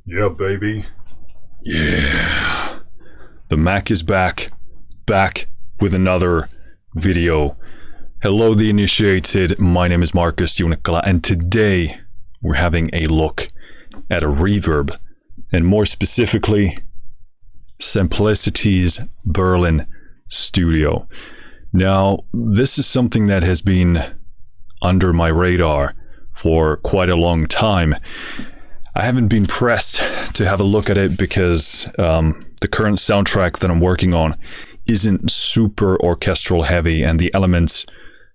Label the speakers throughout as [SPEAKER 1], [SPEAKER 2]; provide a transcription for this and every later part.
[SPEAKER 1] Yeah, baby. Yeah. The Mac is back with another video. Hello, the initiated. My name is Marcus Junikala, and today we're having a look at a reverb, and more specifically, Samplicity's Berlin studio. Now, this is something that has been under my radar for quite a long time. I haven't been pressed to have a look at it because the current soundtrack that I'm working on isn't super orchestral heavy, and the elements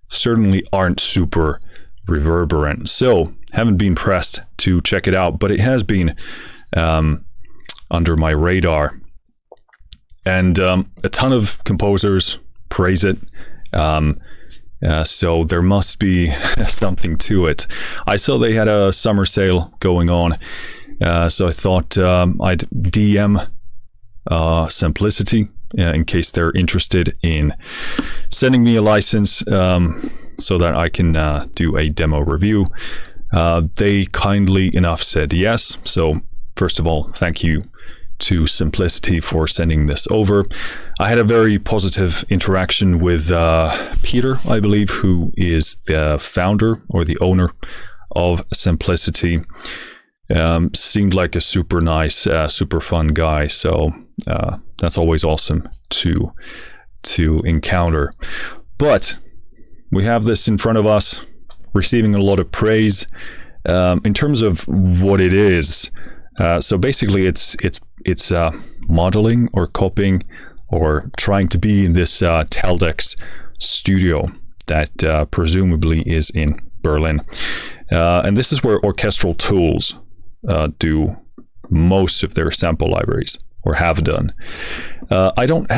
[SPEAKER 1] certainly aren't super reverberant. So, haven't been pressed to check it out, but it has been under my radar. And a ton of composers praise it. So there must be something to it. I saw they had a summer sale going on, so I thought I'd DM Samplicity in case they're interested in sending me a license so that I can do a demo review. They kindly enough said yes. So first of all, thank you to Samplicity for sending this over. I had a very positive interaction with Peter, I believe, who is the founder or the owner of Samplicity. Seemed like a super nice, super fun guy. So that's always awesome to encounter. But we have this in front of us, receiving a lot of praise in terms of what it is. So basically, it's modeling or copying or trying to be in this Teldex studio that presumably is in Berlin. And this is where Orchestral Tools do most of their sample libraries, or have done. I don't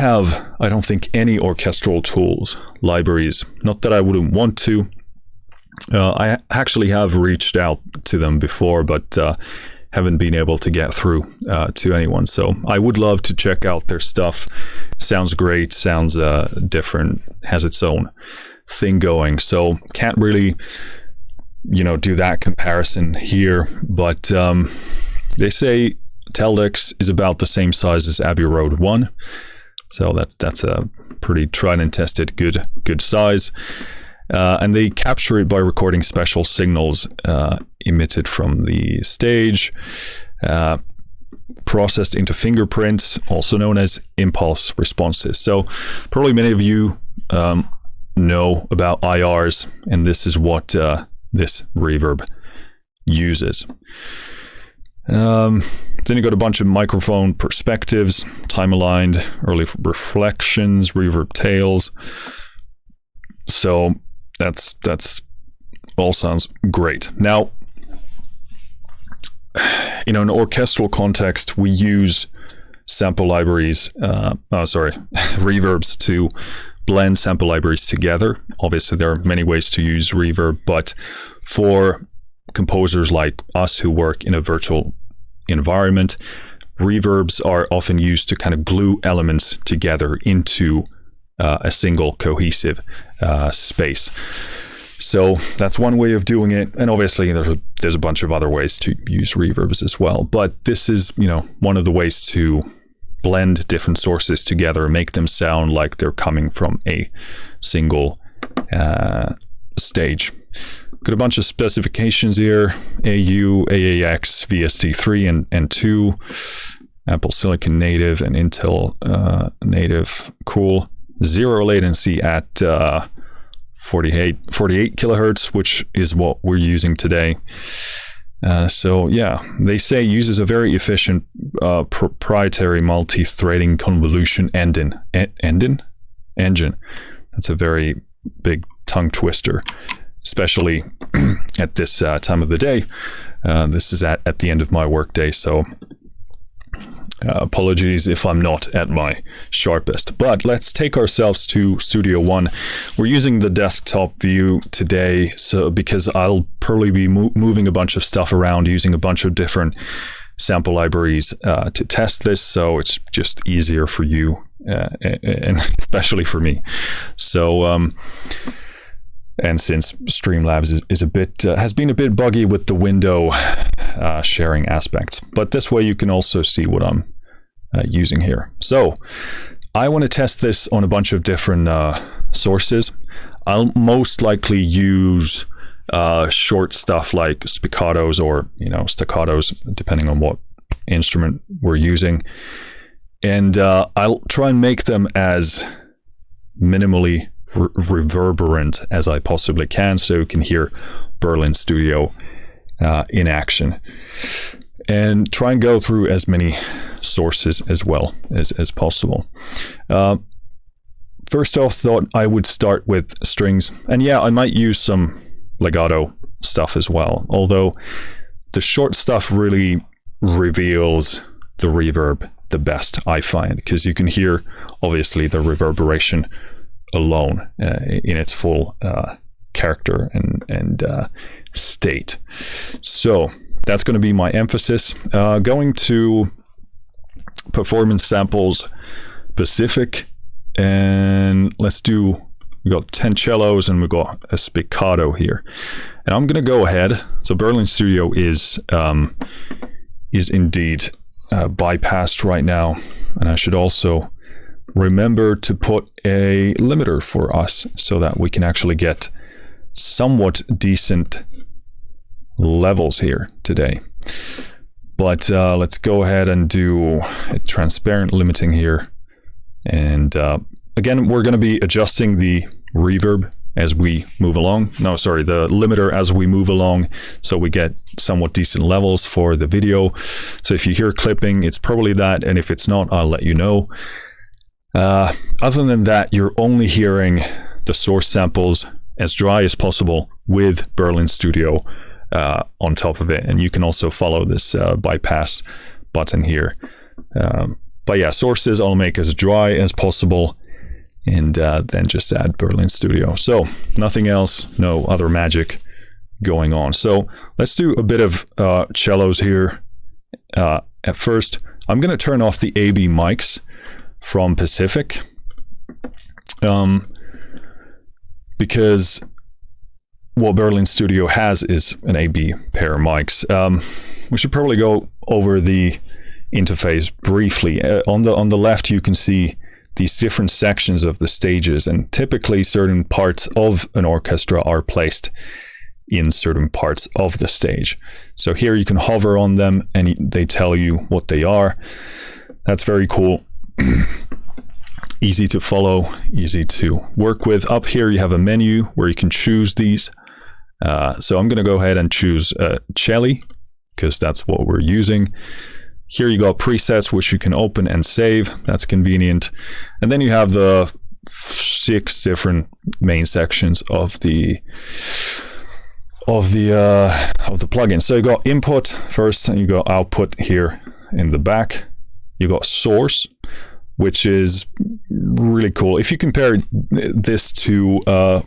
[SPEAKER 1] think, any Orchestral Tools libraries, not that I wouldn't want to. I actually have reached out to them before, but haven't been able to get through to anyone. So I would love to check out their stuff. Sounds great, sounds different, has its own thing going. So can't really, do that comparison here. But they say Teldex is about the same size as Abbey Road 1. So that's a pretty tried and tested good size. And they capture it by recording special signals emitted from the stage, processed into fingerprints, also known as impulse responses. So probably many of you know about IRs, and this is what this reverb uses. Then you got a bunch of microphone perspectives, time-aligned, early reflections, reverb tails. So that's all sounds great. Now, in an orchestral context, we use sample libraries, reverbs to blend sample libraries together. Obviously, there are many ways to use reverb, but for composers like us who work in a virtual environment, reverbs are often used to kind of glue elements together into a single cohesive space. So that's one way of doing it, and obviously there's a bunch of other ways to use reverbs as well. But this is one of the ways to blend different sources together, make them sound like they're coming from a single stage. Got a bunch of specifications here: AU, AAX, VST3 and 2, Apple Silicon native and Intel native. Cool. Zero latency at 48 kilohertz, which is what we're using today. So yeah, they say uses a very efficient proprietary multi-threading convolution engine. That's a very big tongue twister, especially at this time of the day. This is at the end of my workday, so apologies if I'm not at my sharpest. But let's take ourselves to Studio One. We're using the desktop view today, so because I'll probably be moving a bunch of stuff around, using a bunch of different sample libraries to test this, so it's just easier for you and especially for me. So And since Streamlabs is a bit has been a bit buggy with the window sharing aspect, but this way you can also see what I'm using here. So I want to test this on a bunch of different sources. I'll most likely use short stuff like spiccatos or staccatos, depending on what instrument we're using, and I'll try and make them as minimally reverberant as I possibly can, so you can hear Berlin Studio in action, and try and go through as many sources as well as possible. First off, thought I would start with strings, and yeah, I might use some legato stuff as well, although the short stuff really reveals the reverb the best, I find, because you can hear obviously the reverberation alone in its full character and state. So that's going to be my emphasis. Going to performance samples Pacific, and we got 10 cellos and we got a spiccato here, and I'm going to go ahead. So Berlin Studio is indeed bypassed right now, and I should also remember to put a limiter for us so that we can actually get somewhat decent levels here today. But let's go ahead and do a transparent limiting here, and again, we're going to be adjusting the reverb as we move along. No, sorry, the limiter as we move along, so we get somewhat decent levels for the video. So if you hear clipping, it's probably that, and if it's not, I'll let you know. Other than that, you're only hearing the source samples as dry as possible with Berlin Studio on top of it, and you can also follow this bypass button here. But yeah, sources I'll make as dry as possible, and then just add Berlin Studio. So nothing else, no other magic going on. So let's do a bit of cellos here. At first, I'm going to turn off the Abbey mics from Pacific, because what Berlin Studio has is an Abbey pair of mics. We should probably go over the interface briefly. On the left, you can see these different sections of the stages, and typically certain parts of an orchestra are placed in certain parts of the stage. So here you can hover on them and they tell you what they are. That's very cool. Easy to follow, easy to work with. Up here you have a menu where you can choose these. So I'm going to go ahead and choose Cello, because that's what we're using. Here you got presets which you can open and save. That's convenient. And then you have the 6 different main sections of the plugin. So you got input first, and you got output here in the back. You got source, which is really cool. If you compare this to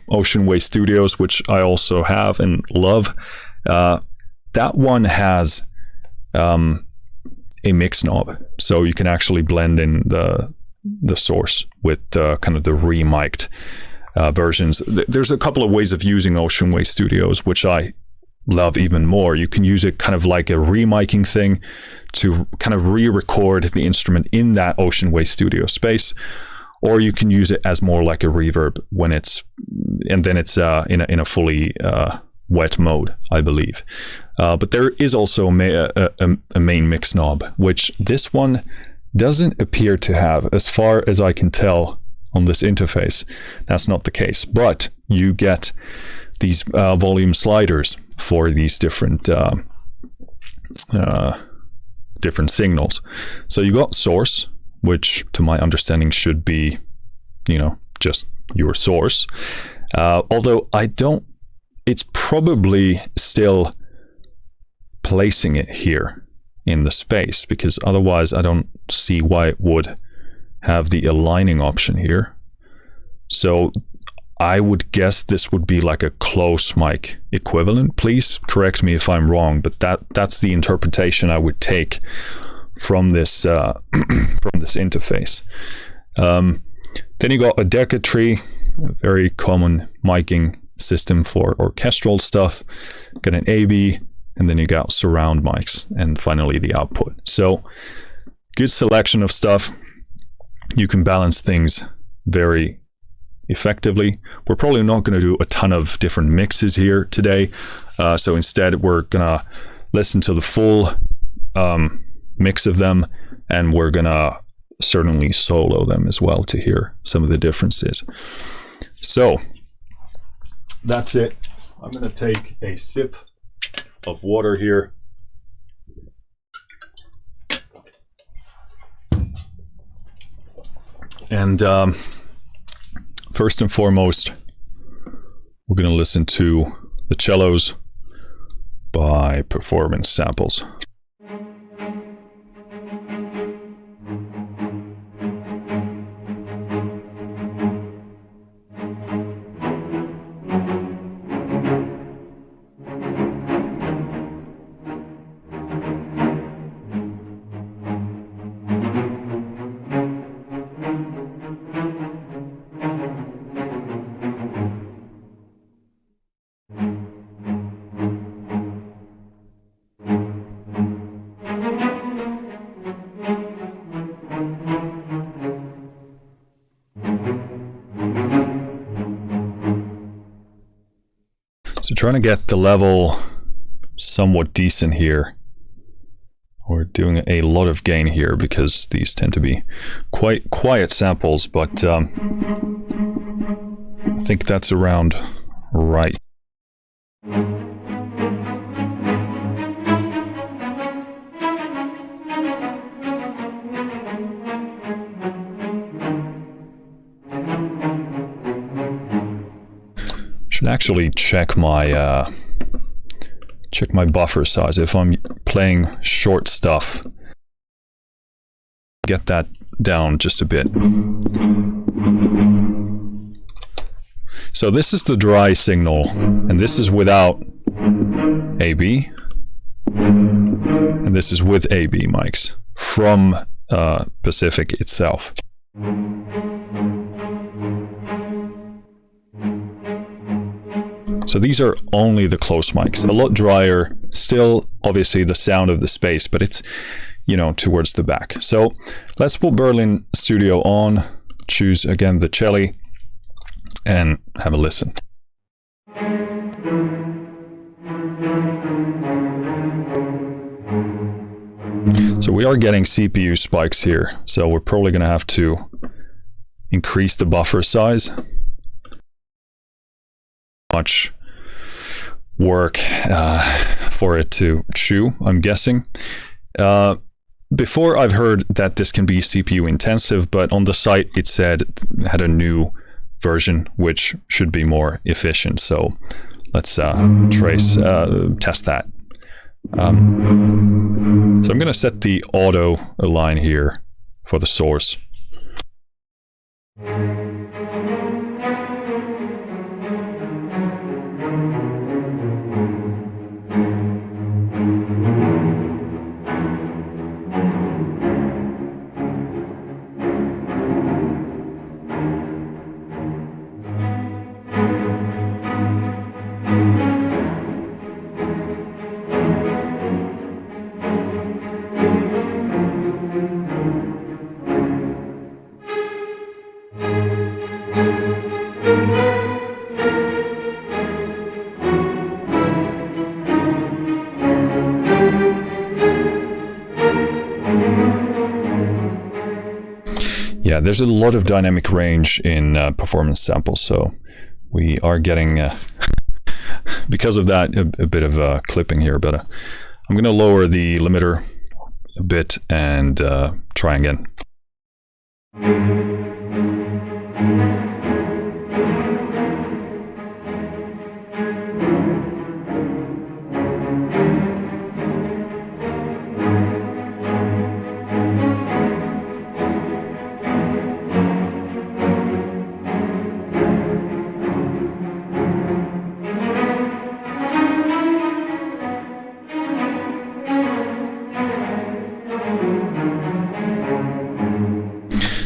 [SPEAKER 1] Ocean Way Studios, which I also have and love, that one has a mix knob, so you can actually blend in the source with kind of the remiked versions. There's a couple of ways of using Ocean Way Studios, which I love even more. You can use it kind of like a remiking thing to kind of re-record the instrument in that Ocean Way Studio space, or you can use it as more like a reverb when it's in a fully wet mode, I believe. But there is also a main mix knob, which this one doesn't appear to have, as far as I can tell on this interface. That's not the case, but you get these volume sliders for these different signals. So you got source, which to my understanding should be, just your source. Although it's probably still placing it here in the space, because otherwise I don't see why it would have the aligning option here. So I would guess this would be like a close mic equivalent. Please correct me if I'm wrong, but that's the interpretation I would take from this from this interface. Then you got a deca tree, a very common miking system for orchestral stuff. Got an Abbey, and then you got surround mics, and finally the output. So good selection of stuff. You can balance things very effectively. We're probably not going to do a ton of different mixes here today. So instead, we're going to listen to the full mix of them, and we're going to certainly solo them as well to hear some of the differences. So that's it. I'm going to take a sip of water here. And first and foremost, we're going to listen to the cellos by Performance Samples. So trying to get the level somewhat decent here. We're doing a lot of gain here because these tend to be quite quiet samples, but I think that's around right. Should actually check my buffer size if I'm playing short stuff. Get that down just a bit. So this is the dry signal, and this is without Abbey, and this is with Abbey mics from Pacific itself. So these are only the close mics, a lot drier, still obviously the sound of the space, but it's, you know, towards the back. So let's put Berlin Studio on, choose again the cello, and have a listen. So we are getting CPU spikes here, so we're probably going to have to increase the buffer size. Much work for it to chew, I'm guessing. Before I've heard that this can be CPU intensive, but on the site it said it had a new version which should be more efficient. So let's test that. So I'm going to set the auto line here for the source. Yeah, there's a lot of dynamic range in performance samples, so we are getting, because of that, a bit of clipping here, but I'm going to lower the limiter a bit and try again.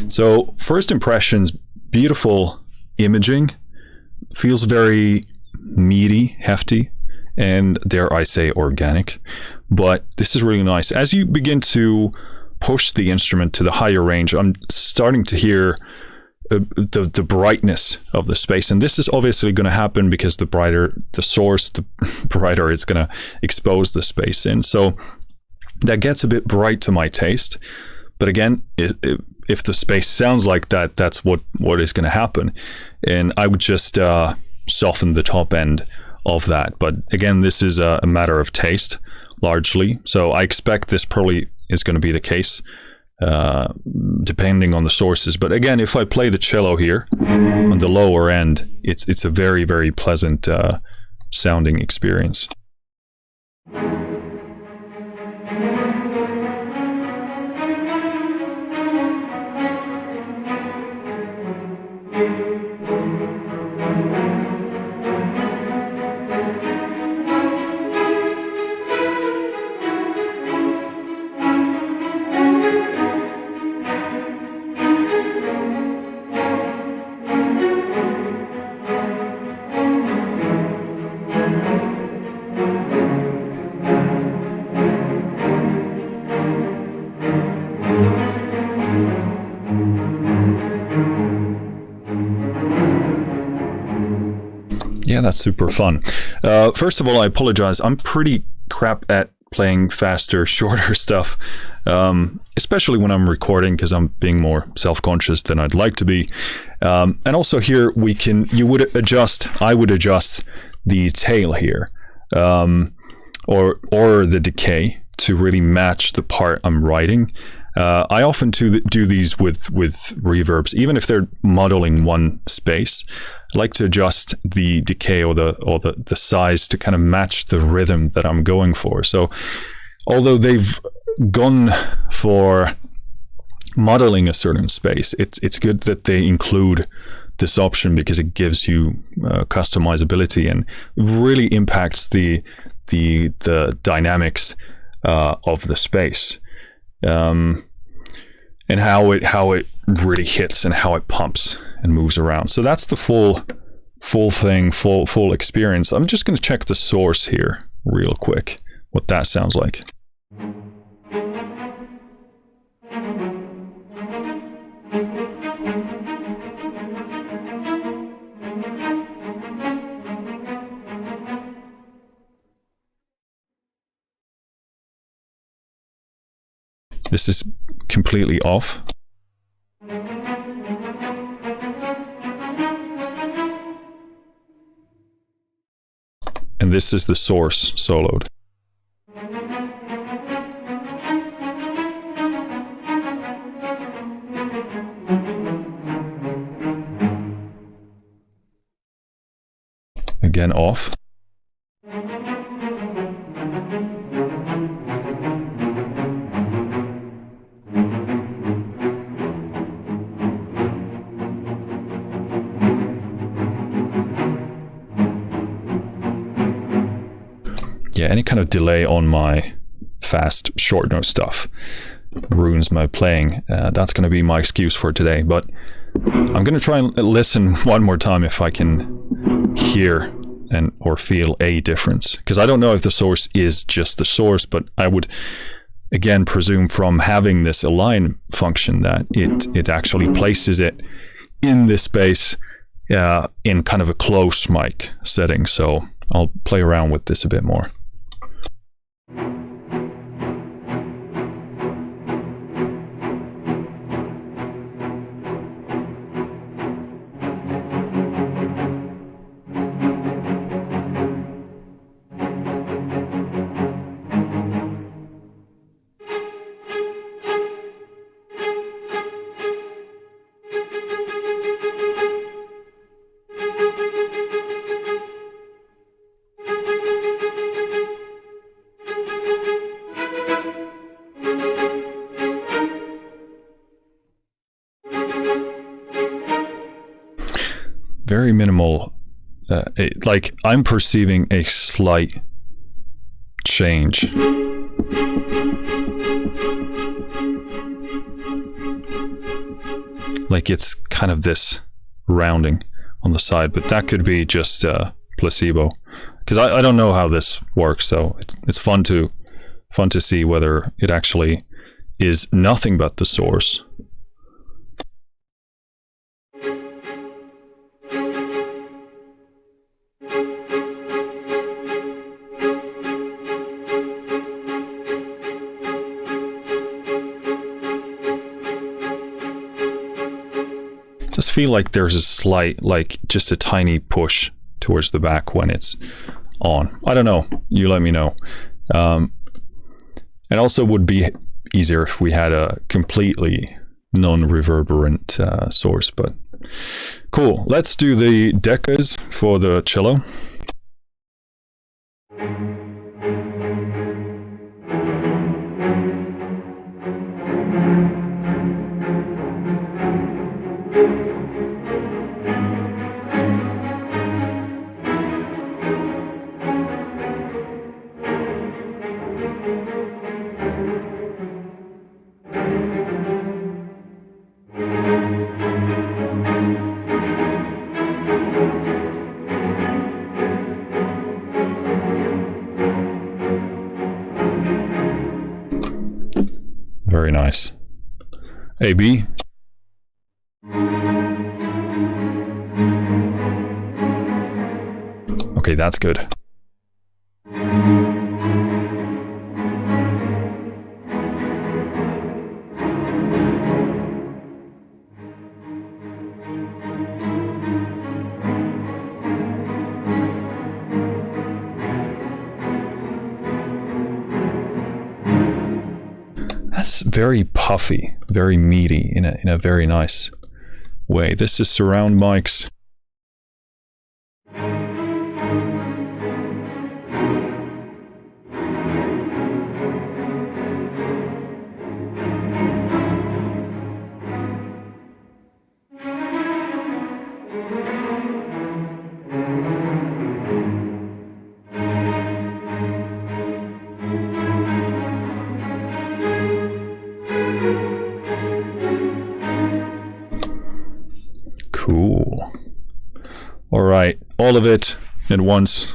[SPEAKER 1] So first impressions, beautiful imaging, feels very meaty, hefty, and dare I say organic. But this is really nice. As you begin to push the instrument to the higher range, I'm starting to hear the brightness of the space, and this is obviously going to happen because the brighter the source, the brighter it's going to expose the space in. So that gets a bit bright to my taste. But again, if the space sounds like that, that's what is going to happen. And I would just soften the top end of that. But again, this is a matter of taste largely. So I expect this probably is going to be the case, depending on the sources. But again, if I play the cello here on the lower end, it's a very, very pleasant sounding experience. Yeah, that's super fun. First of all, I apologize. I'm pretty crap at playing faster, shorter stuff, especially when I'm recording, because I'm being more self-conscious than I'd like to be. And also here I would adjust the tail here, or the decay to really match the part I'm writing. I often do these with reverbs, even if they're modeling one space. I like to adjust the decay or the size to kind of match the rhythm that I'm going for. So although they've gone for modeling a certain space, it's good that they include this option, because it gives you customizability and really impacts the dynamics of the space. And how it really hits and how it pumps and moves around. So that's the full experience. I'm just going to check the source here real quick, what that sounds like. This is completely off. And this is the source soloed. Again off. Yeah, any kind of delay on my fast short note stuff ruins my playing. That's going to be my excuse for today, but I'm going to try and listen one more time if I can hear or feel a difference, because I don't know if the source is just the source, but I would again presume from having this align function that it actually places it in this space in kind of a close mic setting. So I'll play around with this a bit more. Very minimal, like I'm perceiving a slight change. Like it's kind of this rounding on the side, but that could be just placebo, because I don't know how this works. So it's fun to see whether it actually is nothing but the source. Just feel like there's a slight, like just a tiny push towards the back when it's on. I don't know. You let me know. It also would be easier if we had a completely non-reverberant source, but cool. Let's do the decas for the cello. Very nice. Abbey. Okay, that's good. That's very puffy, very meaty in a very nice way. This is surround mics. Cool. All right, all of it at once.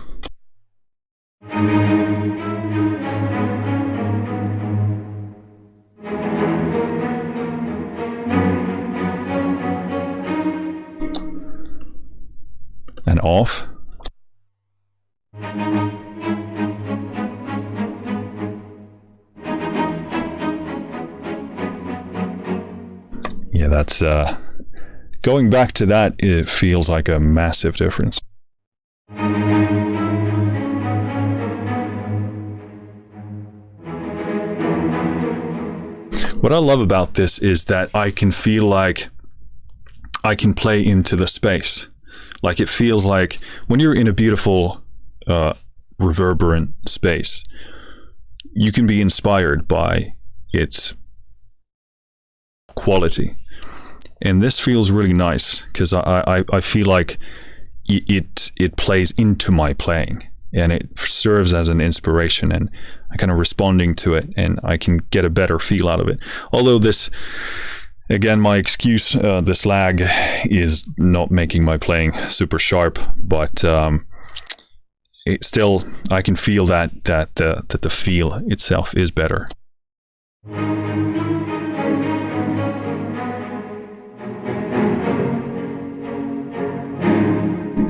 [SPEAKER 1] And off. Yeah, that's going back to that, it feels like a massive difference. What I love about this is that I can feel like I can play into the space. Like it feels like when you're in a beautiful reverberant space, you can be inspired by its quality. And this feels really nice because I feel like it plays into my playing and it serves as an inspiration, and I'm kind of responding to it and I can get a better feel out of it. Although this, again, my excuse, this lag is not making my playing super sharp, but it still, I can feel that the feel itself is better.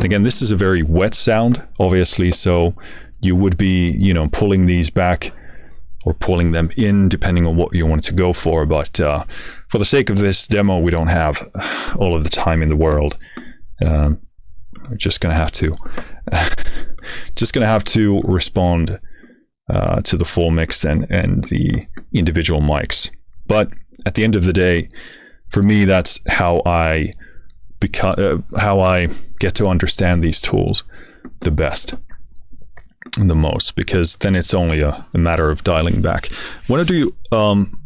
[SPEAKER 1] Again, this is a very wet sound, obviously, so you would be, you know, pulling these back or pulling them in, depending on what you want to go for. But for the sake of this demo, we don't have all of the time in the world. We're just gonna have to, respond to the full mix and the individual mics. But at the end of the day, for me, that's how I get to understand these tools the best and the most, because then it's only a matter of dialing back. I want to do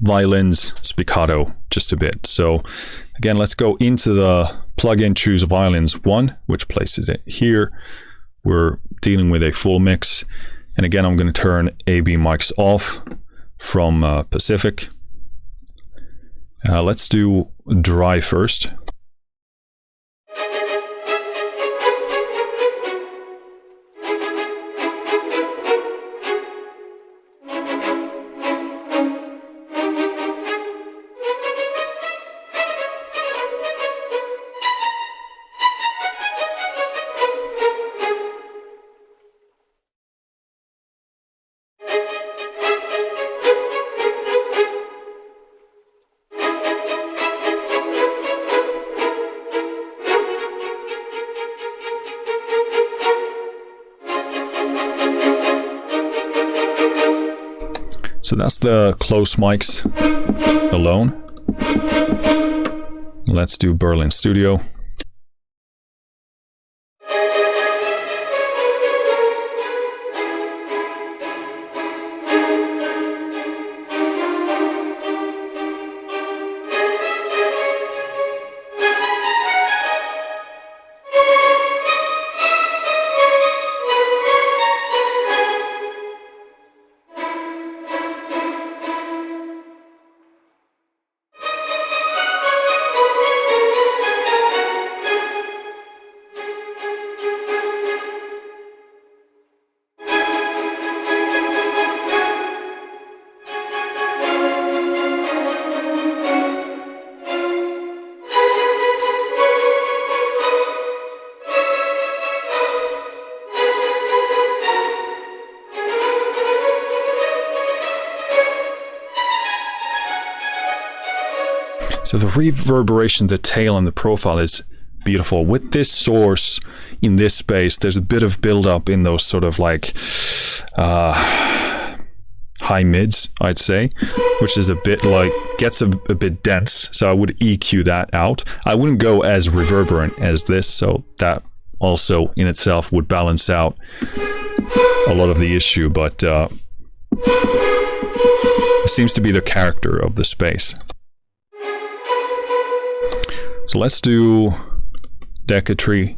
[SPEAKER 1] violins spiccato just a bit. So again, let's go into the plugin, choose Violins 1, which places it here. We're dealing with a full mix. And again, I'm going to turn Abbey mics off from Pacific. Let's do dry first. So that's the close mics alone. Let's do Berlin Studio. So the reverberation, the tail and the profile is beautiful. With this source in this space, there's a bit of build-up in those sort of like high mids, I'd say, which is a bit like, gets a bit dense. So I would EQ that out. I wouldn't go as reverberant as this, so that also in itself would balance out a lot of the issue, but it seems to be the character of the space. So let's do Decatry.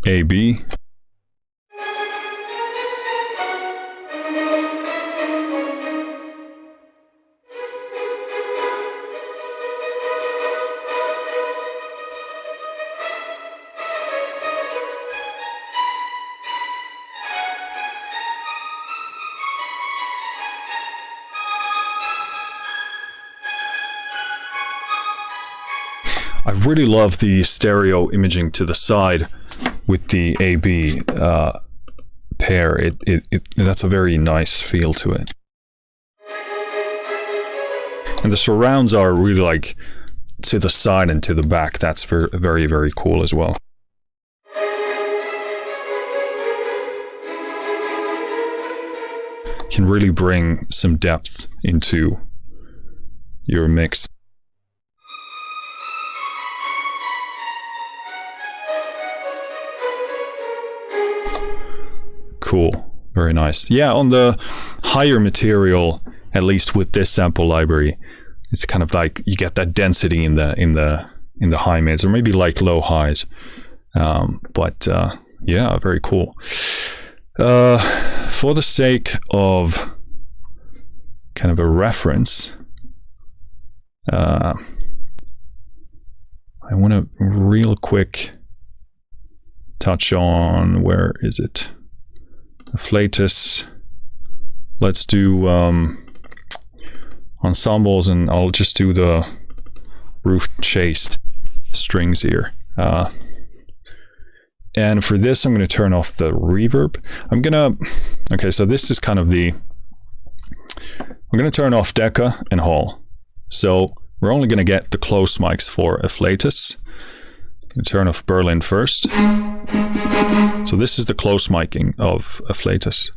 [SPEAKER 1] Abbey. I really love the stereo imaging to the side with the AB pair. That's a very nice feel to it. And the surrounds are really like to the side and to the back. That's very, very cool as well. Can really bring some depth into your mix. Cool, very nice. Yeah, on the higher material, at least with this sample library, it's kind of like you get that density in the high mids, or maybe like low highs. Yeah, very cool. For the sake of kind of a reference, I want to real quick touch on, where is it? Afflatus. Let's do ensembles, and I'll just do the roof chased strings here. And for this, I'm going to turn off the reverb. Okay, so this is kind of I'm going to turn off Decca and Hall. So we're only going to get the close mics for Afflatus. I'm going to turn off Berlin first. So this is the close miking of Afflatus.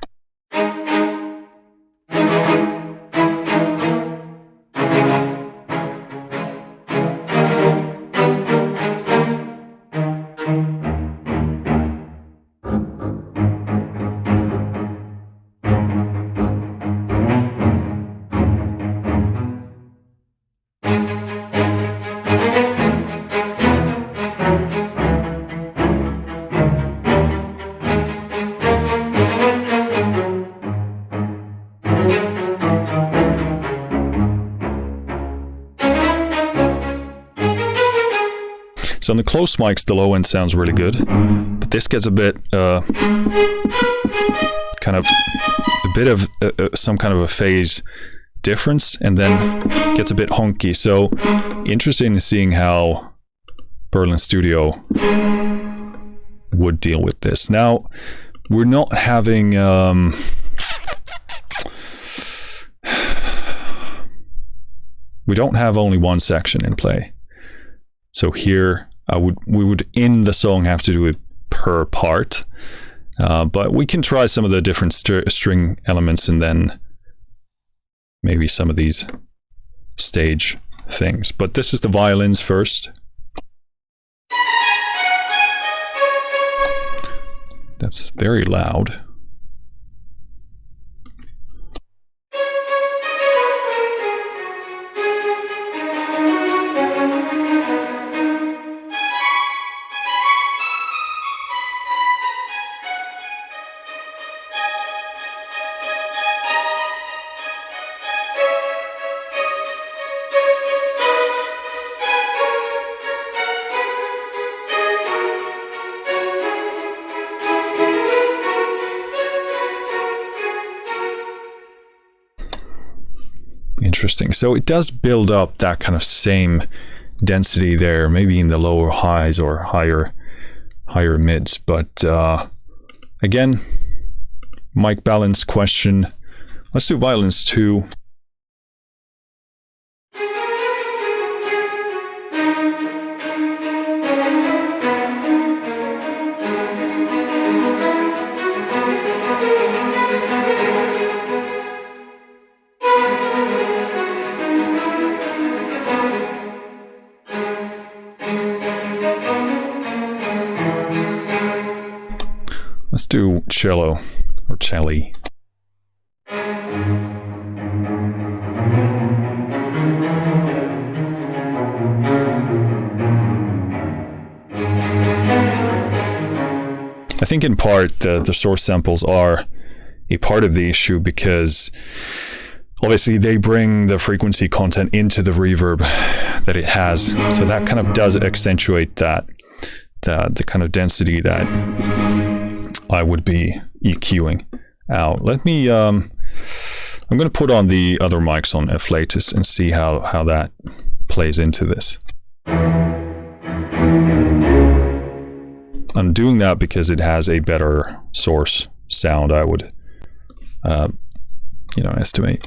[SPEAKER 1] So on the close mics, the low end sounds really good, but this gets a bit, some kind of a phase difference, and then gets a bit honky. So interesting in seeing how Berlin Studio would deal with this. Now, we're not having we don't have only one section in play. So here we would in the song have to do it per part. But we can try some of the different string elements and then maybe some of these stage things. But this is the violins first. That's very loud. Interesting. So it does build up that kind of same density there, maybe in the lower highs or higher mids. But again, mic balance question. Let's do violins 2. Let's do cello or celli. I think in part the source samples are a part of the issue because obviously they bring the frequency content into the reverb that it has. So that kind of does accentuate that, the kind of density that I would be EQing out. Let me, I'm going to put on the other mics on Afflatus and see how that plays into this. I'm doing that because it has a better source sound, I would, estimate.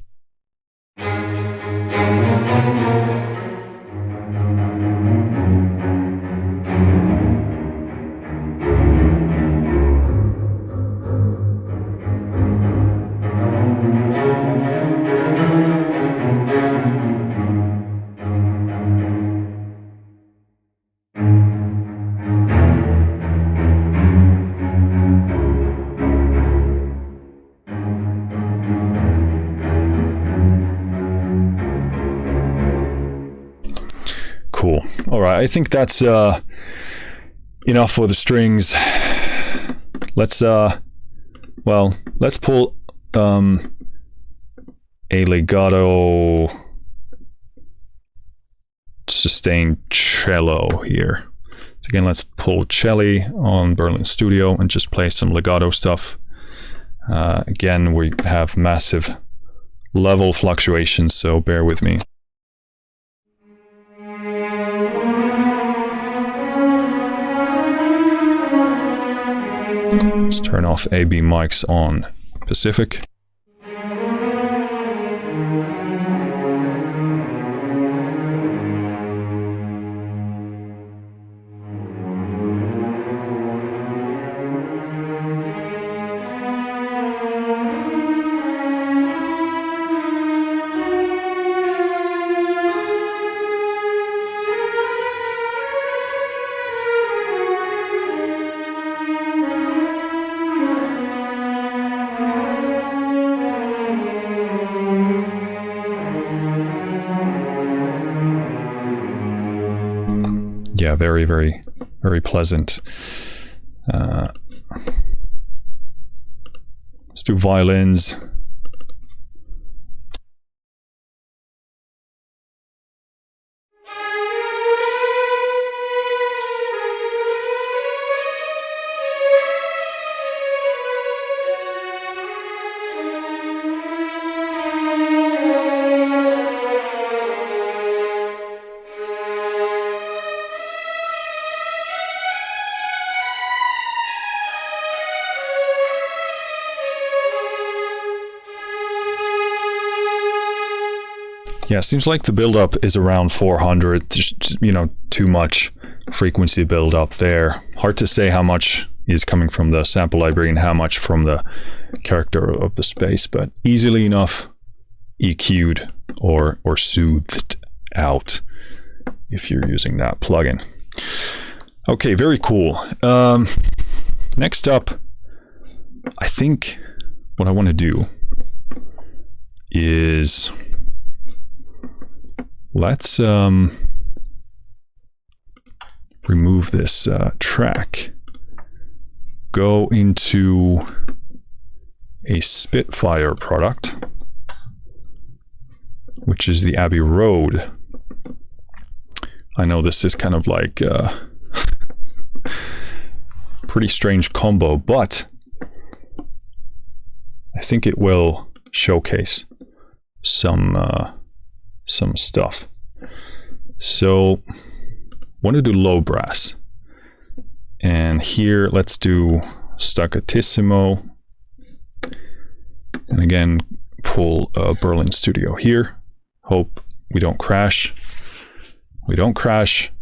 [SPEAKER 1] Cool. All right, I think that's enough for the strings. Let's pull a legato sustained cello here. So again, let's pull cello on Berlin Studio and just play some legato stuff. Again, we have massive level fluctuations, so bear with me. Let's turn off Abbey mics on Pacific. Yeah, very, very, very pleasant. Let's do violins. Yeah, seems like the build-up is around 400. There's, you know, too much frequency build-up there. Hard to say how much is coming from the sample library and how much from the character of the space, but easily enough EQ'd or soothed out if you're using that plugin. Okay, very cool. Next up, I think what I want to do is let's remove this track, go into a Spitfire product, which is the Abbey Road. I know this is kind of like pretty strange combo, but I think it will showcase some stuff. So want to do low brass, and here let's do staccatissimo, and again pull a Berlin Studio here. Hope we don't crash. We don't crash.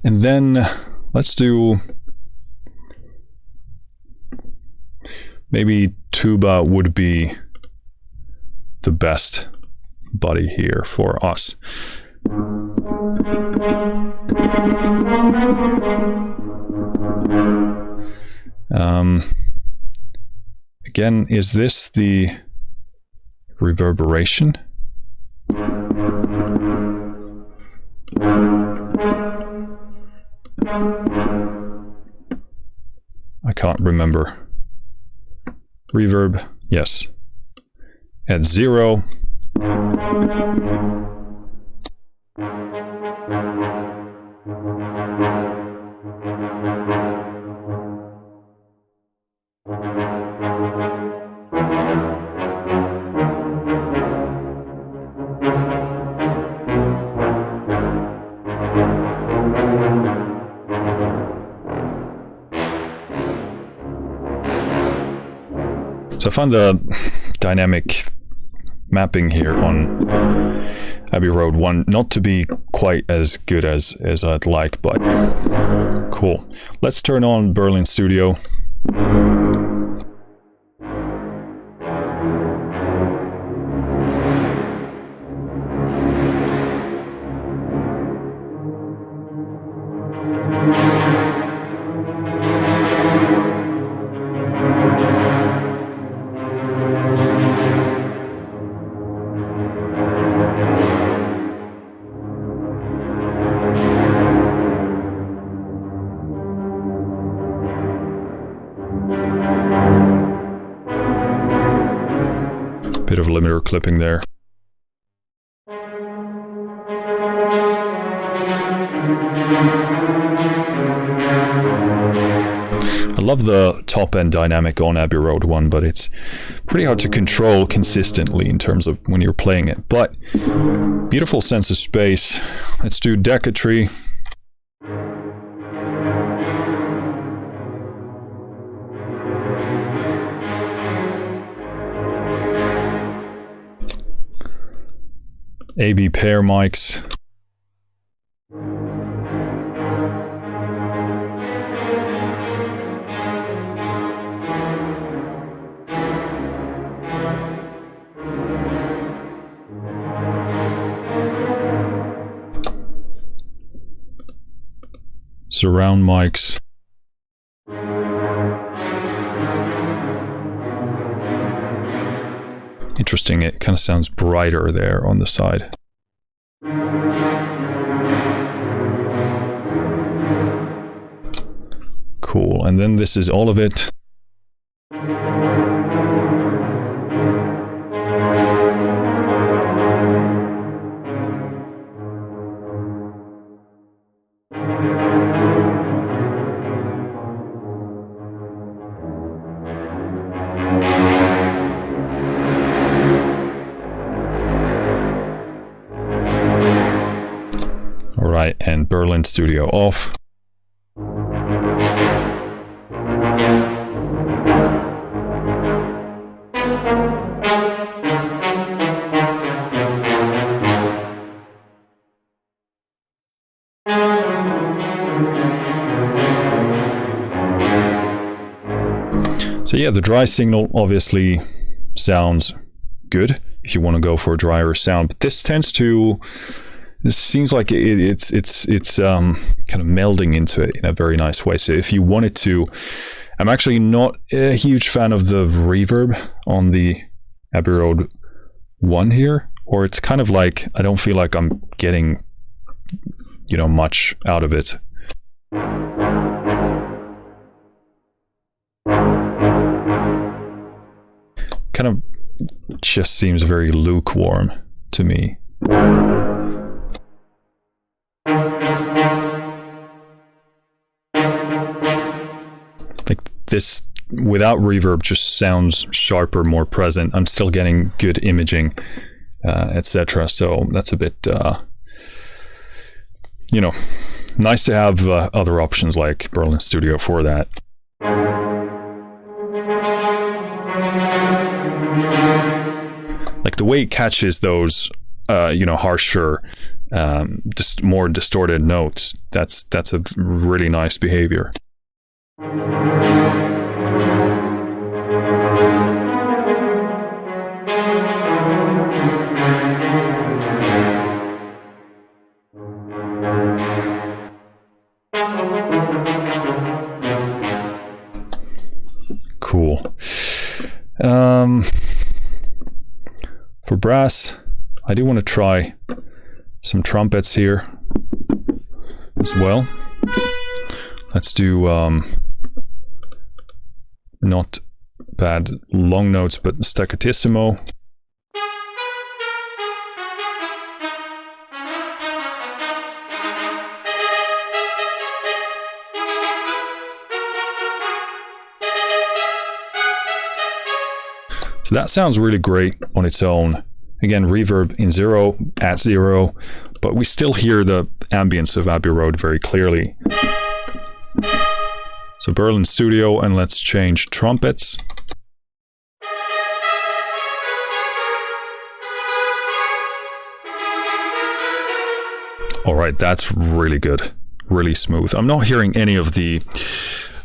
[SPEAKER 1] And then let's do maybe tuba would be the best buddy here for us. Again, is this the reverberation? I can't remember. Reverb, yes. At 0. So I found the dynamic mapping here on Abbey Road 1 not to be quite as good as I'd like, but cool. Let's turn on Berlin Studio. Bit of limiter clipping there. I love the top end dynamic on Abbey Road 1, but it's pretty hard to control consistently in terms of when you're playing it. But beautiful sense of space. Let's do Decatry. Abbey pair mics. Surround mics. Interesting, it kind of sounds brighter there on the side. Cool, and then this is all of it. Alright, and Berlin Studio off. So yeah, the dry signal obviously sounds good if you want to go for a drier sound, but this seems like it's kind of melding into it in a very nice way. So if you wanted to, I'm actually not a huge fan of the reverb on the Abbey Road 1 here, or it's kind of like, I don't feel like I'm getting, you know, much out of it. Kind of just seems very lukewarm to me. Like this without reverb just sounds sharper, more present. I'm still getting good imaging, etc. So that's a bit, you know, nice to have other options like Berlin Studio for that. Like the way it catches those, you know, harsher, just more distorted notes. That's a really nice behavior. Cool. For brass, I do want to try some trumpets here as well. Let's do not bad long notes, but staccatissimo. So that sounds really great on its own. Again, reverb in 0 at 0, but we still hear the ambience of Abbey Road very clearly. So Berlin Studio, and let's change trumpets. All right, that's really good, really smooth. I'm not hearing any of the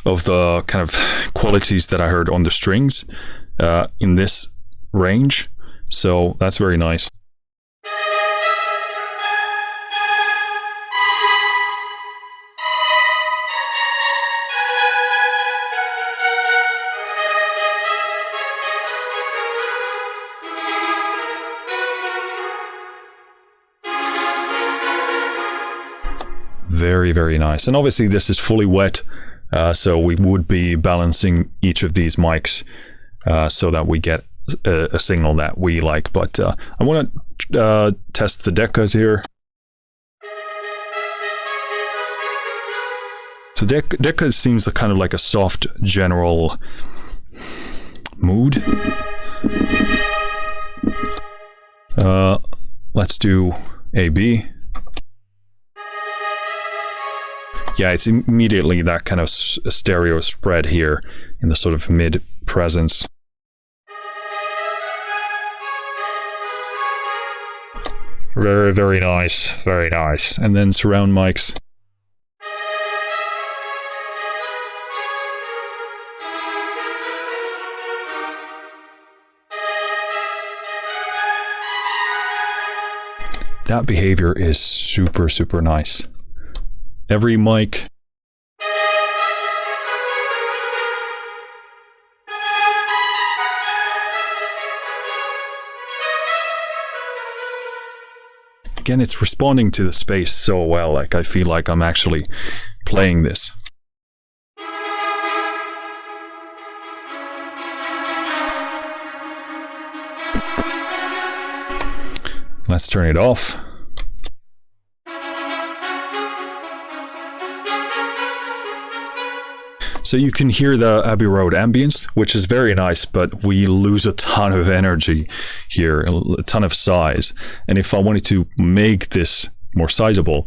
[SPEAKER 1] kind of qualities that I heard on the strings in this range, so that's very nice. Very, very nice. And obviously this is fully wet, so we would be balancing each of these mics so that we get a signal that we like. But I want to test the decas here. So decas seems kind of like a soft general mood. Let's do Abbey. Yeah, it's immediately that kind of stereo spread here in the sort of mid presence. Very, very nice, very nice. And then surround mics. That behavior is super, super nice. Every mic again, it's responding to the space so well. Like I feel like I'm actually playing this. Let's turn it off. So you can hear the Abbey Road ambience, which is very nice, but we lose a ton of energy here, a ton of size. And if I wanted to make this more sizable,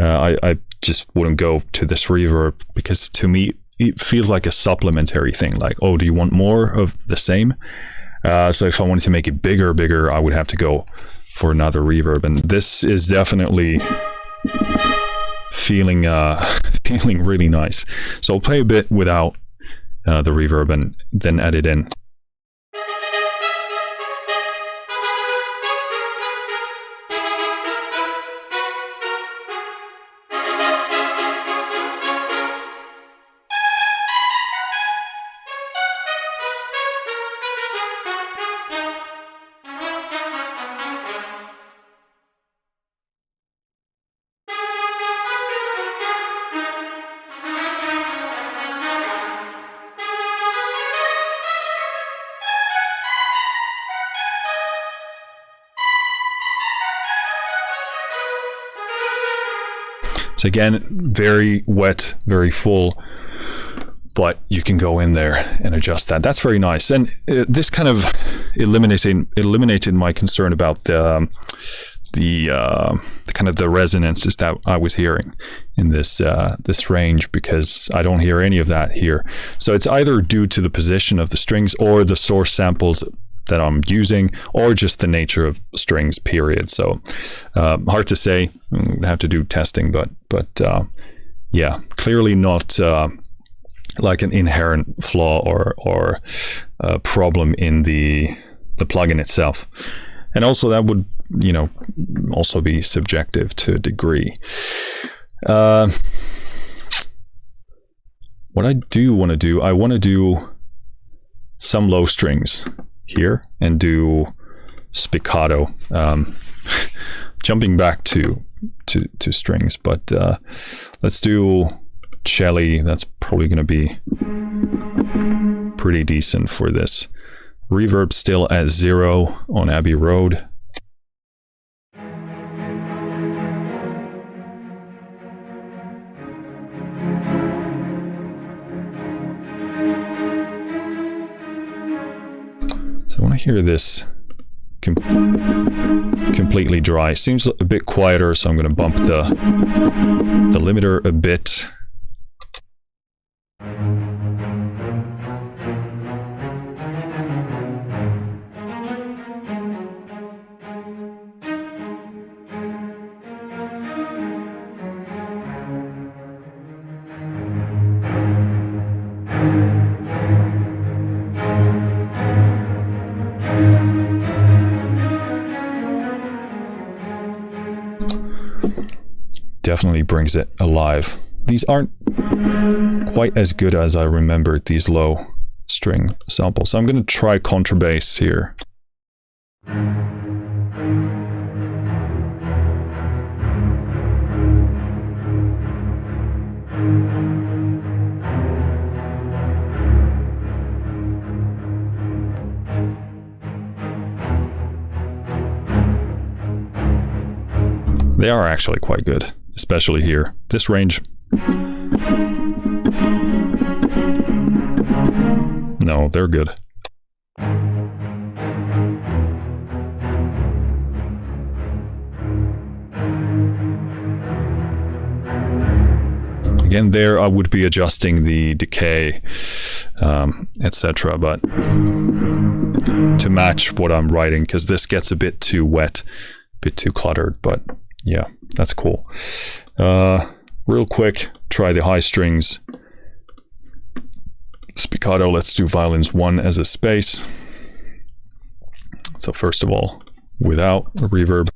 [SPEAKER 1] I just wouldn't go to this reverb, because to me, it feels like a supplementary thing. Like, oh, do you want more of the same? So if I wanted to make it bigger, I would have to go for another reverb. And this is definitely feeling really nice. So I'll play a bit without the reverb and then add it in. So again, very wet, very full, but you can go in there and adjust that. That's very nice. And this kind of eliminated my concern about the kind of the resonances that I was hearing in this this range, because I don't hear any of that here. So it's either due to the position of the strings or the source samples that I'm using, or just the nature of strings, period. So hard to say. I have to do testing, but yeah, clearly not like an inherent flaw or a problem in the plugin itself. And also that would, you know, also be subjective to a degree. What I do want to do, I want to do some low strings here and do spiccato, jumping back to strings, but let's do cello. That's probably going to be pretty decent for this. Reverb still at 0 on Abbey Road. So I want to hear this completely dry. Seems a bit quieter, so I'm going to bump the limiter a bit. Definitely brings it alive. These aren't quite as good as I remembered, these low string samples. So I'm going to try contrabass here. They are actually quite good, especially here. This range. No, they're good. Again, there I would be adjusting the decay, etc., but to match what I'm writing, because this gets a bit too wet, a bit too cluttered, but yeah, that's cool. Real quick, try the high strings. Spiccato, let's do violins 1 as a space. So first of all, without a reverb.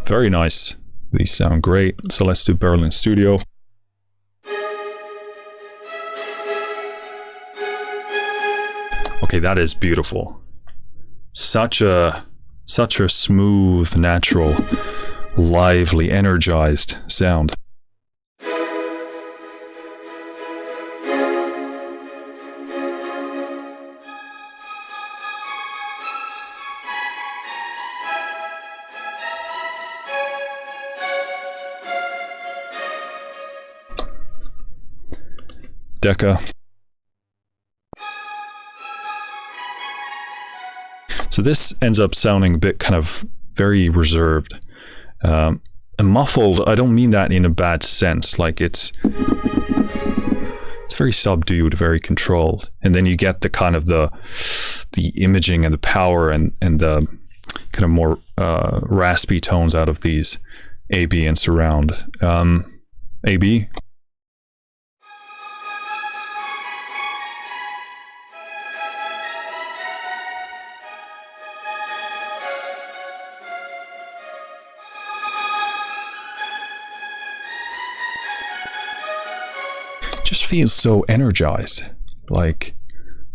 [SPEAKER 1] Very nice. These sound great. So let's do Berlin Studio. Okay, that is beautiful. Such a smooth, natural, lively, energized sound. Deca. So this ends up sounding a bit kind of very reserved. And muffled, I don't mean that in a bad sense. Like it's very subdued, very controlled. And then you get the kind of the imaging and the power and the kind of more raspy tones out of these Abbey and surround. Abbey. Just feels so energized, like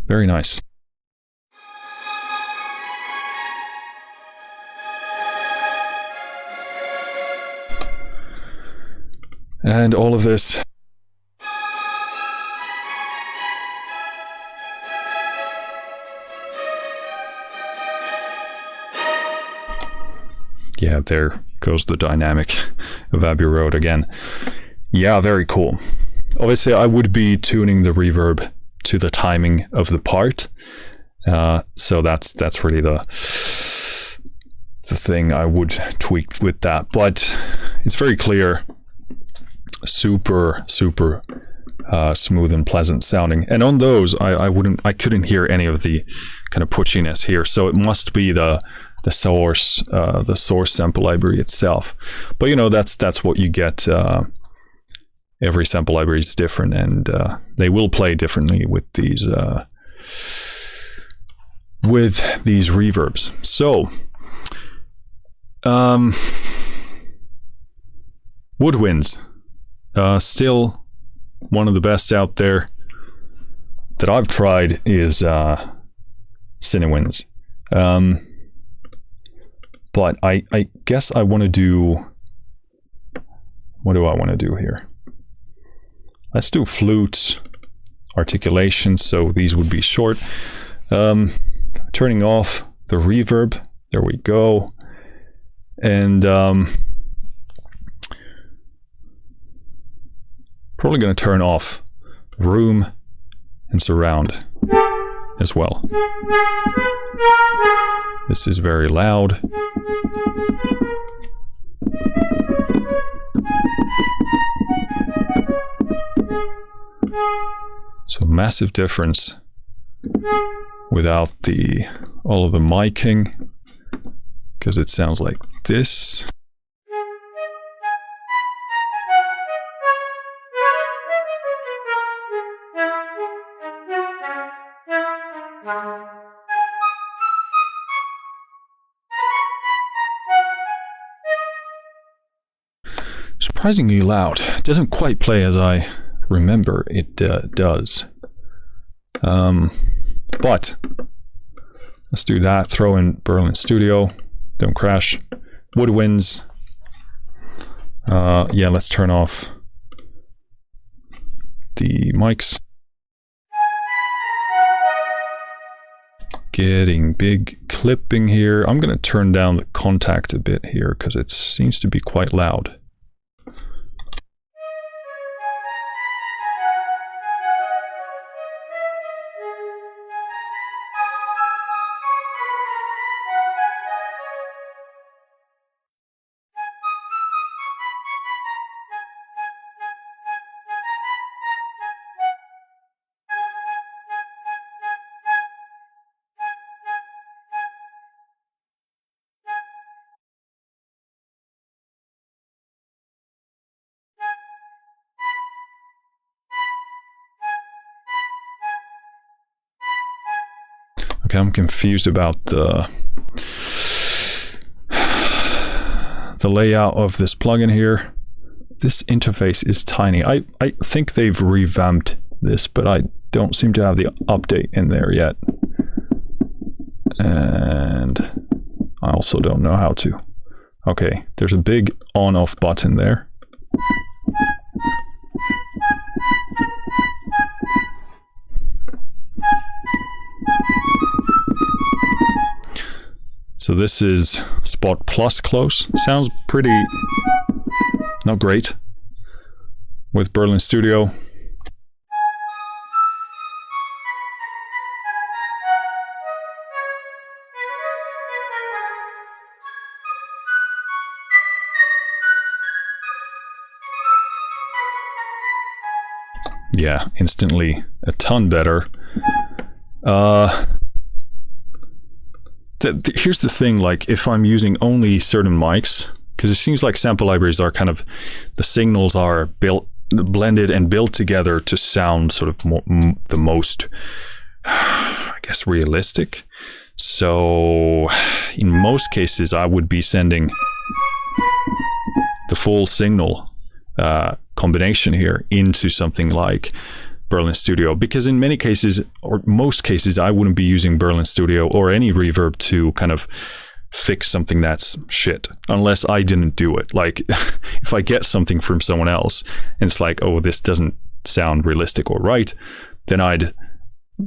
[SPEAKER 1] very nice. And all of this yeah, there goes the dynamic of Abbey Road again. Yeah, very cool. Obviously, I would be tuning the reverb to the timing of the part. So that's really the thing I would tweak with that. But it's very clear, super smooth and pleasant sounding. And on those, I couldn't hear any of the kind of pushiness here. So it must be the source sample library itself. But you know, that's what you get. Every sample library is different, and they will play differently with these reverbs. So, woodwinds, still one of the best out there that I've tried is CineWinds. But I guess I want to do. What do I want to do here? Let's do flute articulation, so these would be short. Turning off the reverb, there we go. And probably going to turn off room and surround as well. This is very loud. So massive difference without all of the miking, because it sounds like this. Surprisingly loud. It doesn't quite play as I remember it does. But let's do that. Throw in Berlin Studio. Don't crash. Woodwinds. Yeah, let's turn off the mics. Getting big clipping here. I'm going to turn down the contact a bit here because it seems to be quite loud. Okay, I'm confused about the layout of this plugin here. This interface is tiny. I think they've revamped this, but I don't seem to have the update in there yet. And I also don't know how to. Okay, there's a big on-off button there. So this is spot plus close. Sounds pretty, not great with Berlin Studio. yeah, instantly a ton better. Here's the thing, like if I'm using only certain mics, because it seems like sample libraries are kind of, the signals are blended and built together to sound sort of the most, I guess, realistic. So in most cases, I would be sending the full signal combination here into something like Berlin Studio, because in many cases, or most cases, I wouldn't be using Berlin Studio or any reverb to kind of fix something that's shit, unless I didn't do it. Like if I get something from someone else and it's like, oh, this doesn't sound realistic or right, then I'd,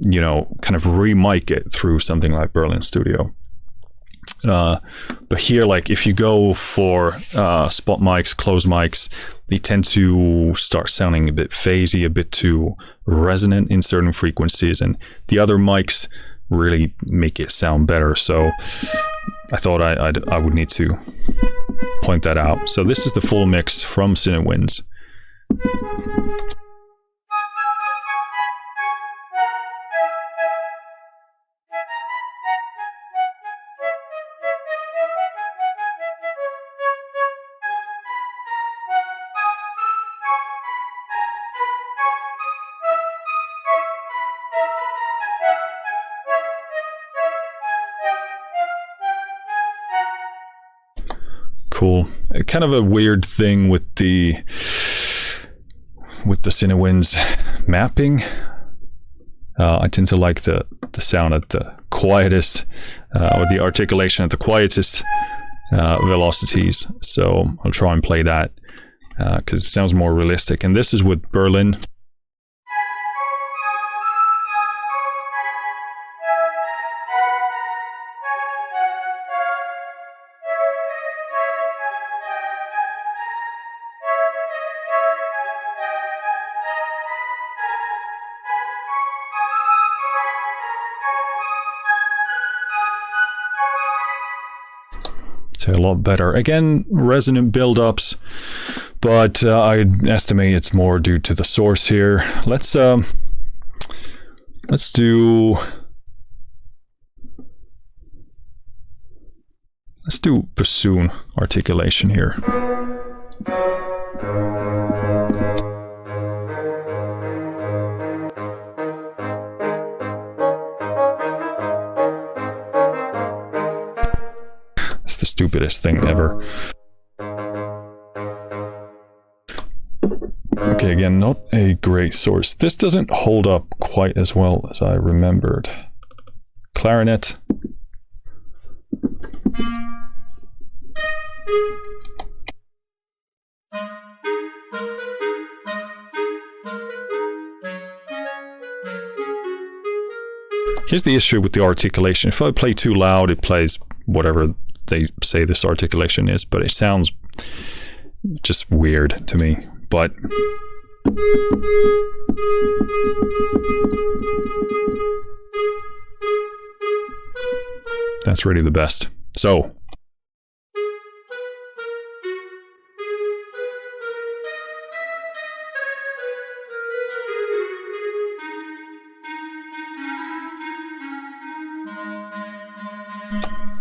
[SPEAKER 1] you know, kind of re-mic it through something like Berlin Studio. But here, like if you go for spot mics, closed mics, they tend to start sounding a bit phasey, a bit too resonant in certain frequencies, and the other mics really make it sound better. So I thought I would need to point that out. So this is the full mix from CineWinds. Cool. Kind of a weird thing with the CineWinds mapping. I tend to like the sound at the quietest, or the articulation at the quietest velocities. So I'll try and play that because it sounds more realistic. And this is with Berlin. A lot better. Again, resonant build-ups, but I estimate it's more due to the source here. Let's do bassoon articulation here. Stupidest thing ever. Okay, again, not a great source. This doesn't hold up quite as well as I remembered. Clarinet. Here's the issue with the articulation. If I play too loud, it plays whatever they say this articulation is, but it sounds just weird to me. But that's really the best. So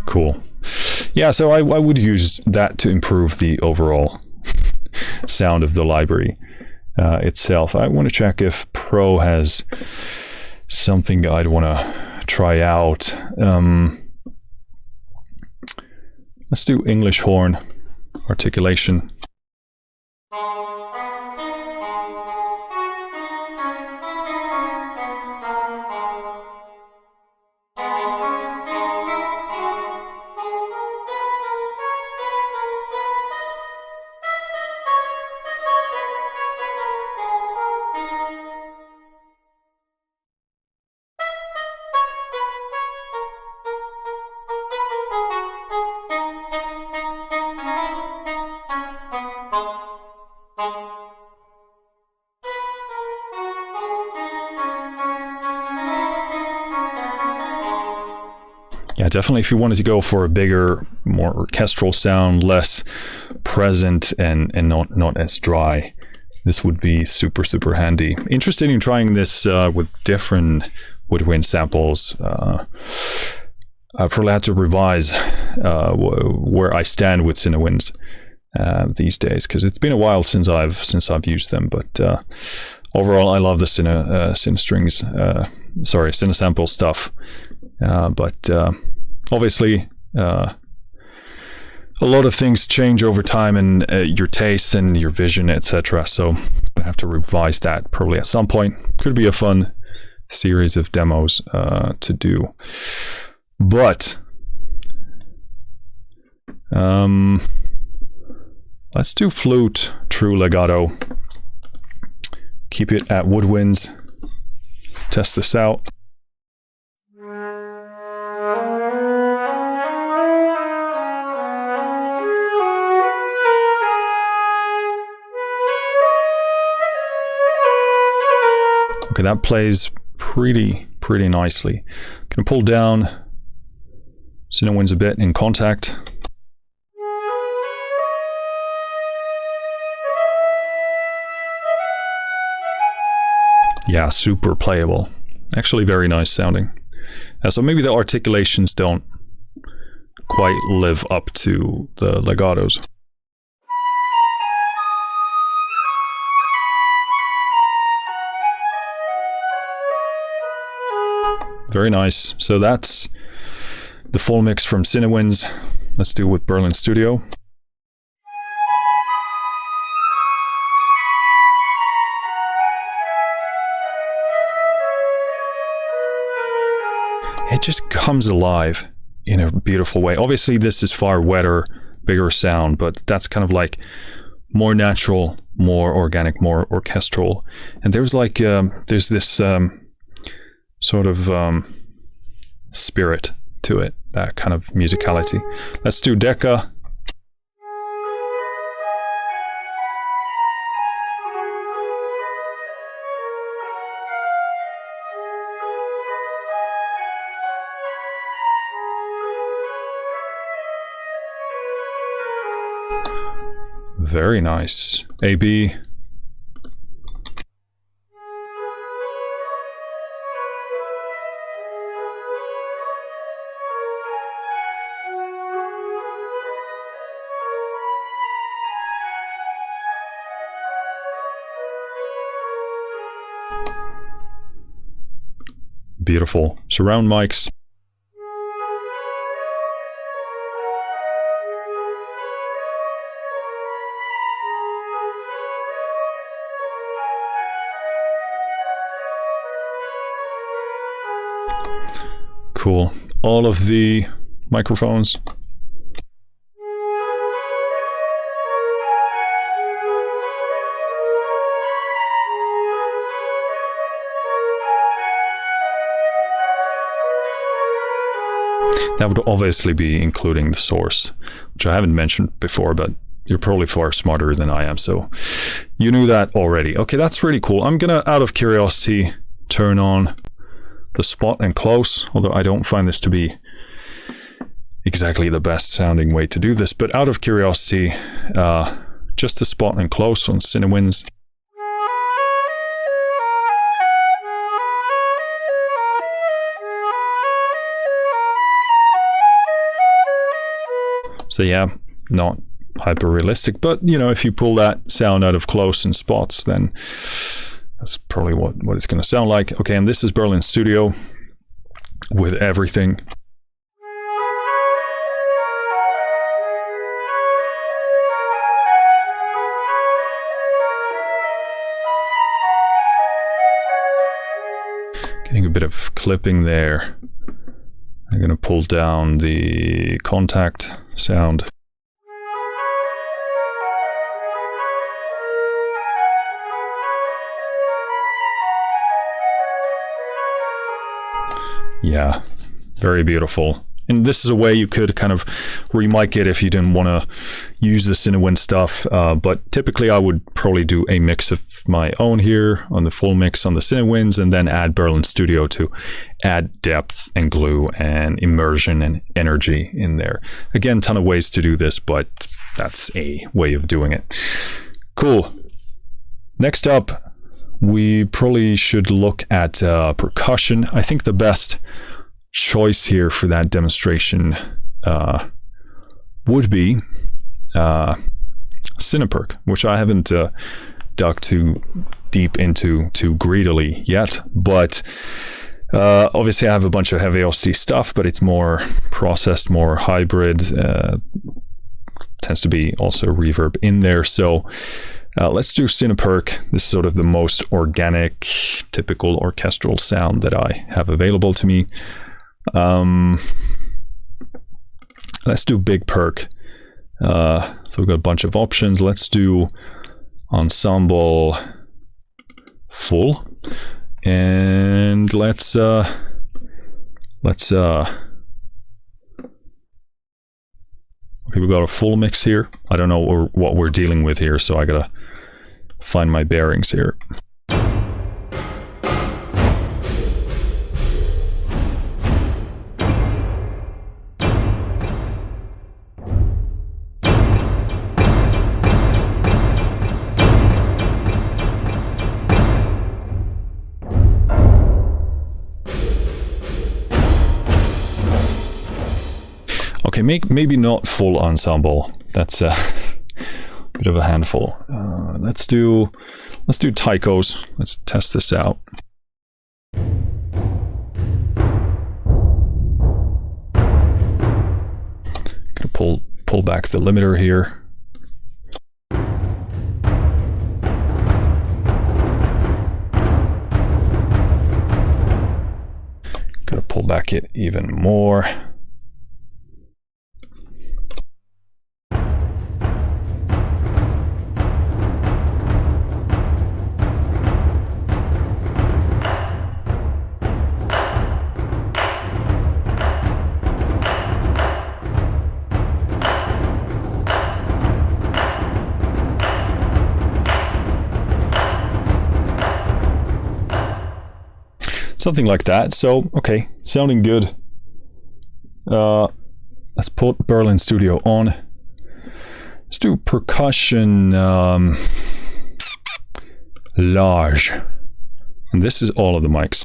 [SPEAKER 1] cool. Yeah, so I would use that to improve the overall sound of the library itself. I want to check if Pro has something I'd want to try out. Let's do English horn articulation. Yeah, definitely if you wanted to go for a bigger, more orchestral sound, less present and not as dry, this would be super, super handy. Interested in trying this with different woodwind samples. I probably had to revise where I stand with CineWinds these days, because it's been a while since I've used them. But overall, I love the CineSample stuff. But obviously, a lot of things change over time, and your taste and your vision, etc. So I have to revise that probably at some point. Could be a fun series of demos to do. But let's do flute, true legato. Keep it at woodwinds. Test this out. Okay, that plays pretty nicely. Gonna pull down CineWinds a bit in contact. Yeah, super playable. Actually very nice sounding. So maybe the articulations don't quite live up to the legatos. Very nice. So that's the full mix from CineWinds. Let's do it with Berlin Studio. It just comes alive in a beautiful way. Obviously, this is far wetter, bigger sound, but that's kind of like more natural, more organic, more orchestral. And there's like, there's this sort of spirit to it, that kind of musicality. Let's do Decca. Very nice. Abbey. Beautiful. Surround mics. Cool. All of the microphones. That would obviously be including the source, which I haven't mentioned before, but you're probably far smarter than I am, so you knew that already. Okay, that's really cool. I'm gonna, out of curiosity, turn on the spot and close, although I don't find this to be exactly the best sounding way to do this, but out of curiosity, just the spot and close on CineWinds. So yeah, not hyper realistic, but you know, if you pull that sound out of close and spots, then that's probably what it's going to sound like. Okay, and this is Berlin Studio with everything. Getting a bit of clipping there. I'm going to pull down the contact sound. Yeah, very beautiful. And this is a way you could kind of remic it if you didn't want to use the CineWinds stuff. But typically I would probably do a mix of my own here on the full mix on the CineWinds, and then add Berlin Studio to add depth and glue and immersion and energy in there. Again, ton of ways to do this, but that's a way of doing it. Cool. Next up, we probably should look at percussion. I think the best choice here for that demonstration would be CinePerc, which I haven't dug too deep into too greedily yet, but obviously I have a bunch of heavy OST stuff, but it's more processed, more hybrid, tends to be also reverb in there. So let's do CinePerc. This is sort of the most organic, typical orchestral sound that I have available to me. Let's do big perc. So we've got a bunch of options. Let's do Ensemble full, and let's okay, we got a full mix here. I don't know what we're dealing with here, so I gotta find my bearings here. Okay, maybe not full ensemble. That's a bit of a handful. Let's do taikos. Let's test this out. Gonna pull back the limiter here. Gonna pull back it even more. Something like that. So, okay, sounding good. Let's put Berlin Studio on. Let's do percussion large. And this is all of the mics.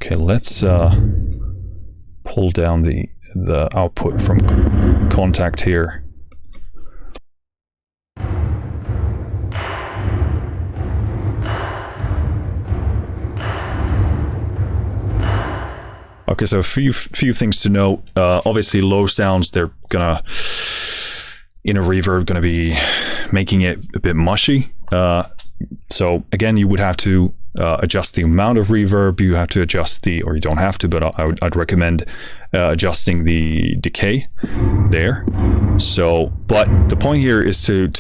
[SPEAKER 1] Okay, let's pull down the output from contact here. Okay, so a few things to know. Obviously, low sounds, they're gonna, in a reverb, gonna be making it a bit mushy. So again, you would have to adjust the amount of reverb. You have to adjust or you don't have to, but I'd recommend adjusting the decay there. So, but the point here is to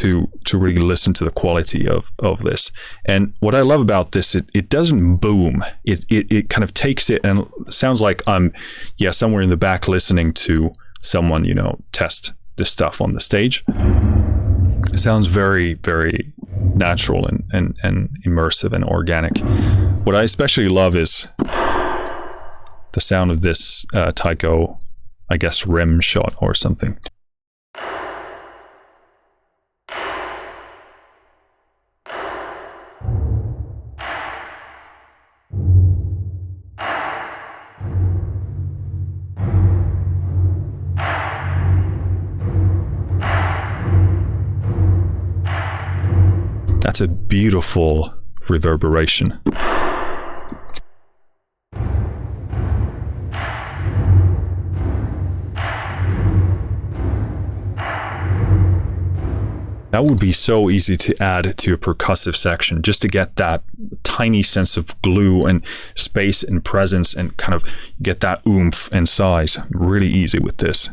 [SPEAKER 1] really listen to the quality of this. And what I love about this, it doesn't boom. It kind of takes it and sounds like I'm somewhere in the back listening to someone, test this stuff on the stage. It sounds very, very natural and immersive and organic. What I especially love is the sound of this taiko, I guess, rim shot or something. That's a beautiful reverberation. That would be so easy to add to a percussive section, just to get that tiny sense of glue and space and presence and kind of get that oomph and size. Really easy with this.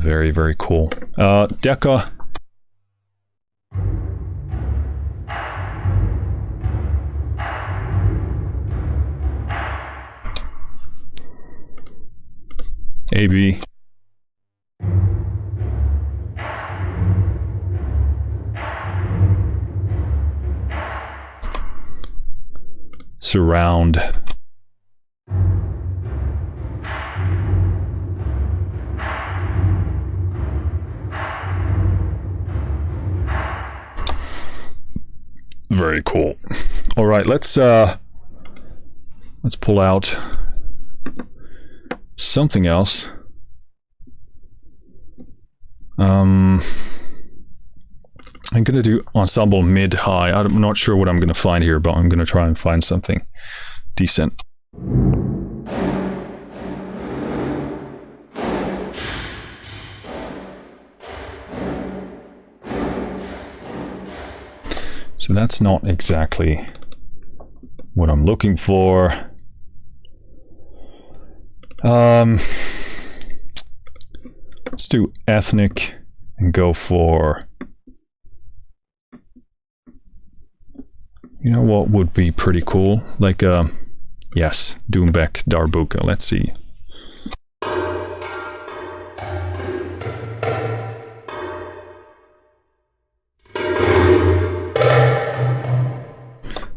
[SPEAKER 1] Very, very cool. Decca. Abbey. Surround. Very cool. All right, let's pull out something else. I'm gonna do ensemble mid-high. I'm not sure what I'm gonna find here, but I'm gonna try and find something decent. So that's not exactly what I'm looking for. Let's do ethnic and go for, you know what would be pretty cool? Like, yes, Doombeck Darbuka. Let's see.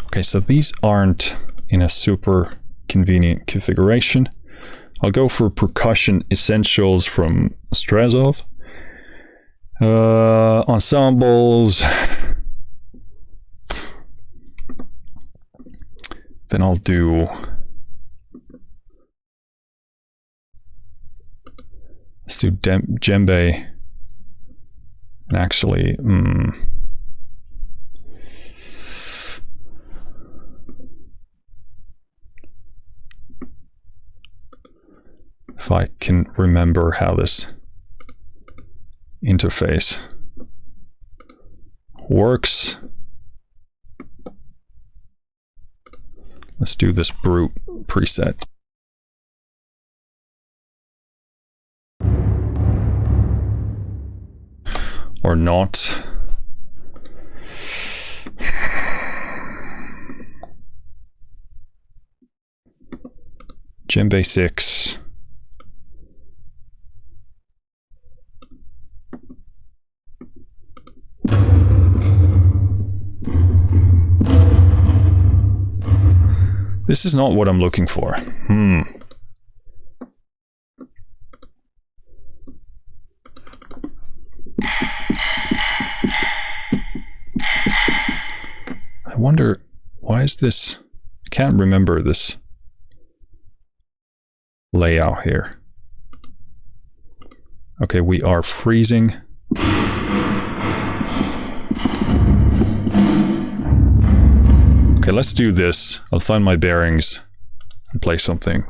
[SPEAKER 1] Okay, so these aren't in a super convenient configuration. I'll go for Percussion Essentials from Strezov. Ensembles. Then I'll do... Let's do djembe. And actually... if I can remember how this interface works. Let's do this brute preset. Or not. Djembe 6. This is not what I'm looking for. I wonder, why is this? I can't remember this layout here. Okay, we are freezing. Okay, let's do this. I'll find my bearings and play something.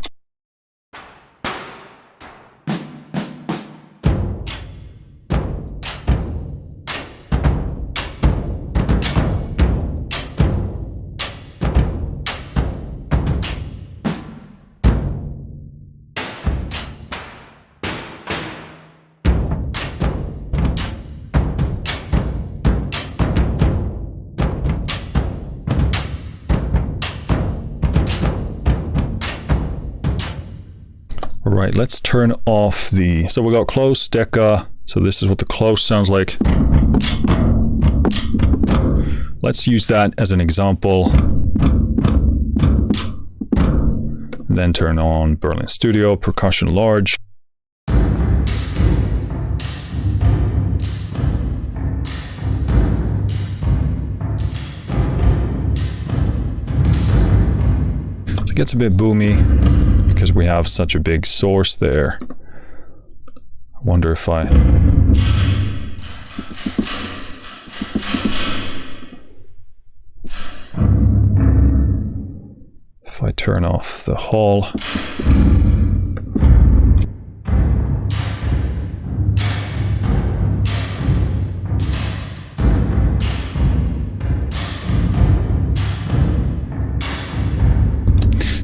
[SPEAKER 1] Right, let's turn off the, so we got close, Decca, so this is what the close sounds like. Let's use that as an example. Then turn on Berlin Studio, Percussion Large. So it gets a bit boomy because we have such a big source there. I wonder if I turn off the hall.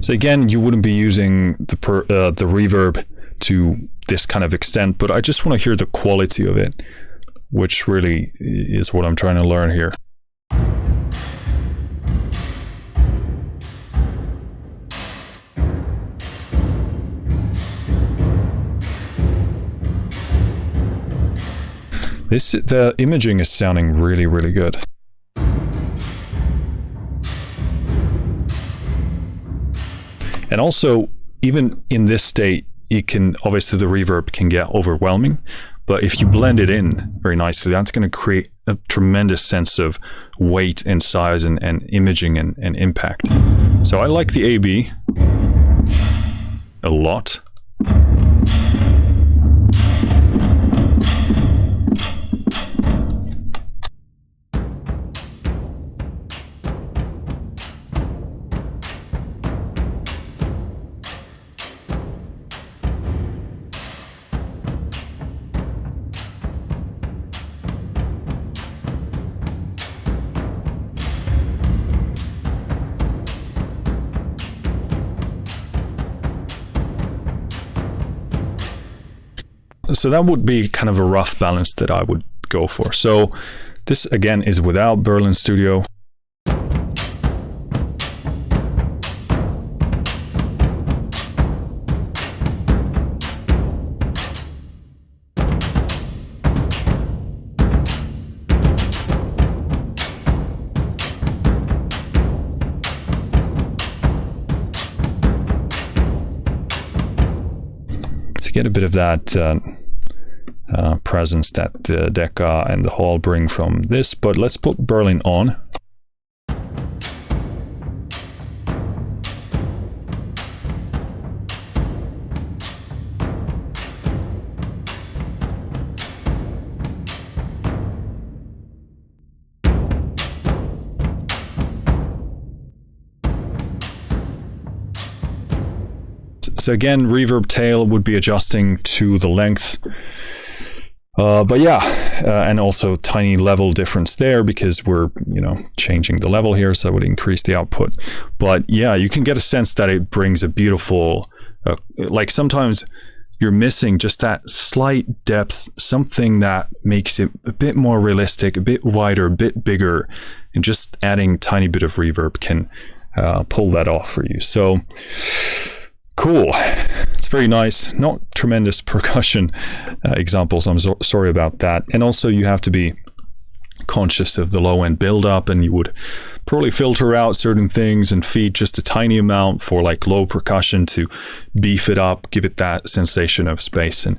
[SPEAKER 1] So again, you wouldn't be using the reverb to this kind of extent, but I just want to hear the quality of it, which really is what I'm trying to learn here. The imaging is sounding really, really good. And also, even in this state, it can, obviously the reverb can get overwhelming, but if you blend it in very nicely, that's going to create a tremendous sense of weight and size and imaging and impact. So I like the Abbey a lot. So that would be kind of a rough balance that I would go for. So this again is without Berlin Studio. Get a bit of that presence that the Decca and the Hall bring from this, but let's put Berlin on. So again, reverb tail would be adjusting to the length. But yeah, and also tiny level difference there because we're, changing the level here, so that would increase the output. But yeah, you can get a sense that it brings a beautiful, like sometimes you're missing just that slight depth, something that makes it a bit more realistic, a bit wider, a bit bigger, and just adding a tiny bit of reverb can pull that off for you. So cool. It's very nice. Not tremendous percussion examples. I'm sorry about that. And also you have to be conscious of the low end build-up, and you would probably filter out certain things and feed just a tiny amount for like low percussion to beef it up, give it that sensation of space and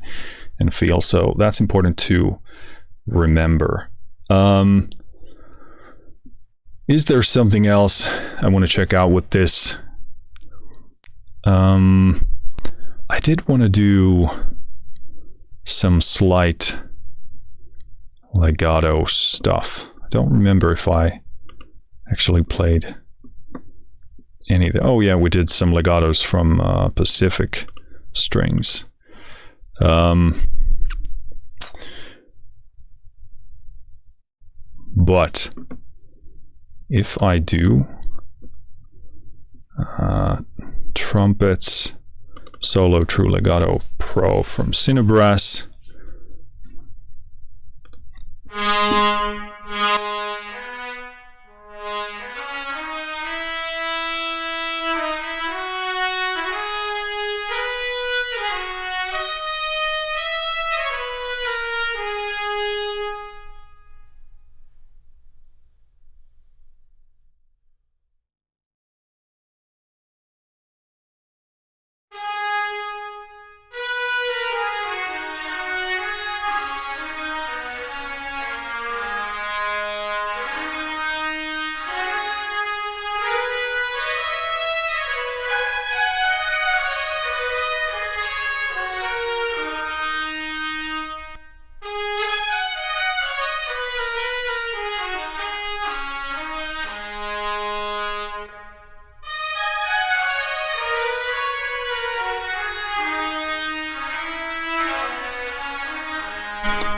[SPEAKER 1] feel. So that's important to remember. Is there something else I want to check out with this? I did want to do some slight legato stuff. I don't remember if I actually played any of the... Oh yeah, we did some legatos from Pacific strings. But if I do Trumpets Solo True Legato Pro from CineBrass.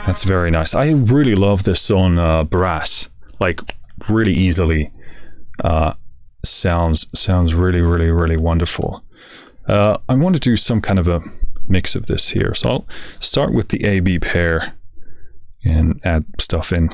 [SPEAKER 1] That's very nice. I really love this on brass, like really easily. Sounds really, really, really wonderful. I want to do some kind of a mix of this here. So I'll start with the A-B pair and add stuff in.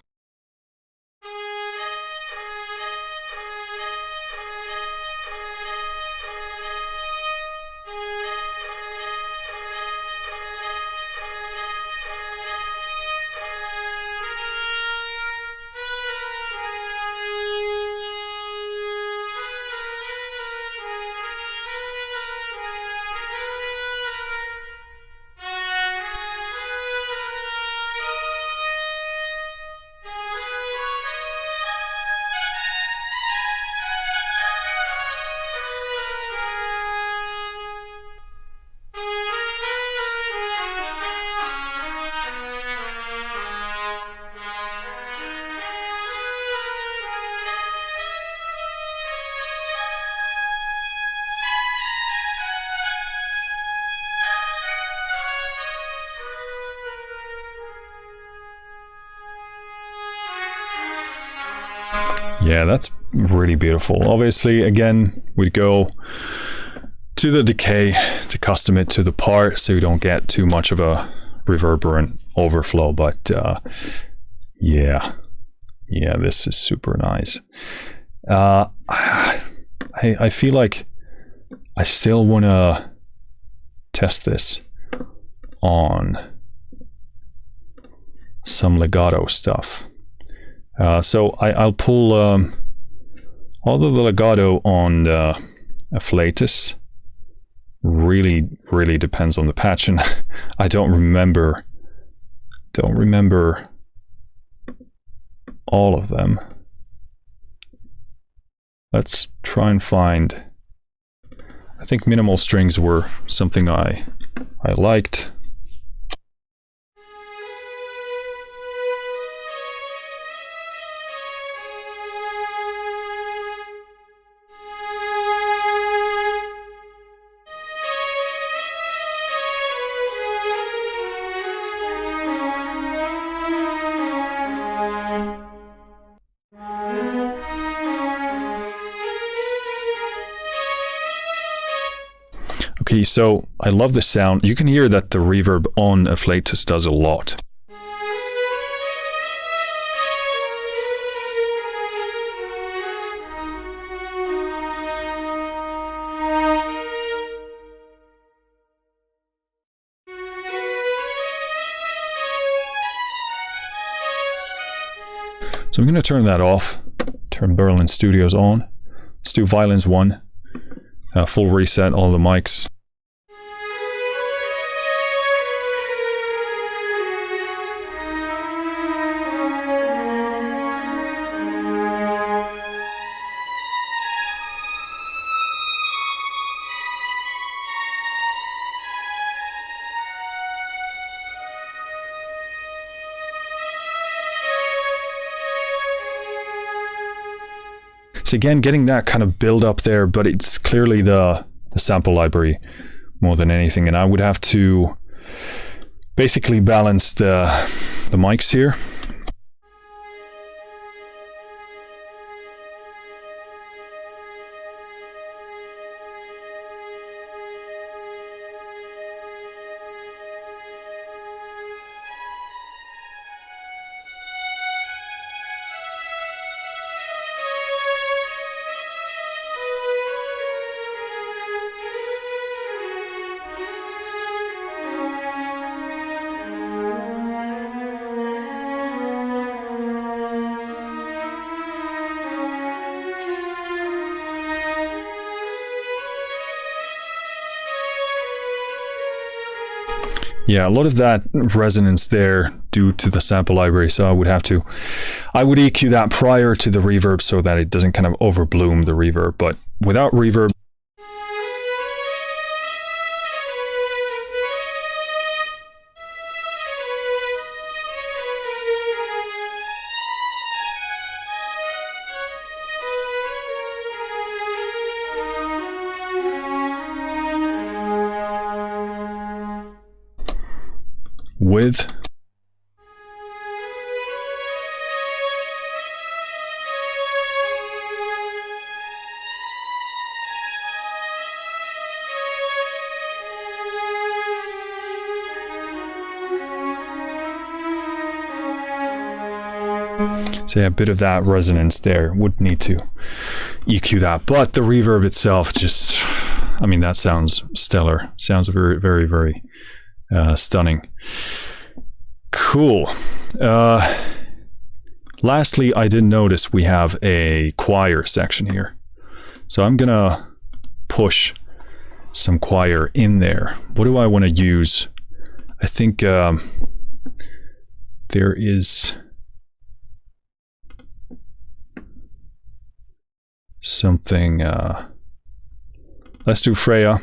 [SPEAKER 1] Yeah, that's really beautiful. Obviously, again, we go to the decay to custom it to the part so you don't get too much of a reverberant overflow. But yeah, this is super nice. I feel like I still want to test this on some legato stuff. So I'll pull all of the legato on the Afflatus. Really depends on the patch, and I don't remember all of them. Let's try and find. I think minimal strings were something I liked. Okay, so I love the sound. You can hear that the reverb on Afflatus does a lot. So I'm going to turn that off, turn Berlin Studios on. Let's do Violins 1, full reset, all the mics. So again, getting that kind of build up there, but it's clearly the sample library more than anything. And I would have to basically balance the mics here. Yeah, a lot of that resonance there due to the sample library, so I would EQ that prior to the reverb so that it doesn't kind of overbloom the reverb, but without reverb. With So yeah, a bit of that resonance there. Would need to EQ that, but the reverb itself just, I mean, that sounds stellar. Sounds very, very, very stunning. Cool. Lastly, I did notice we have a choir section here. So I'm gonna push some choir in there. What do I want to use? I think there is something. Let's do Freyja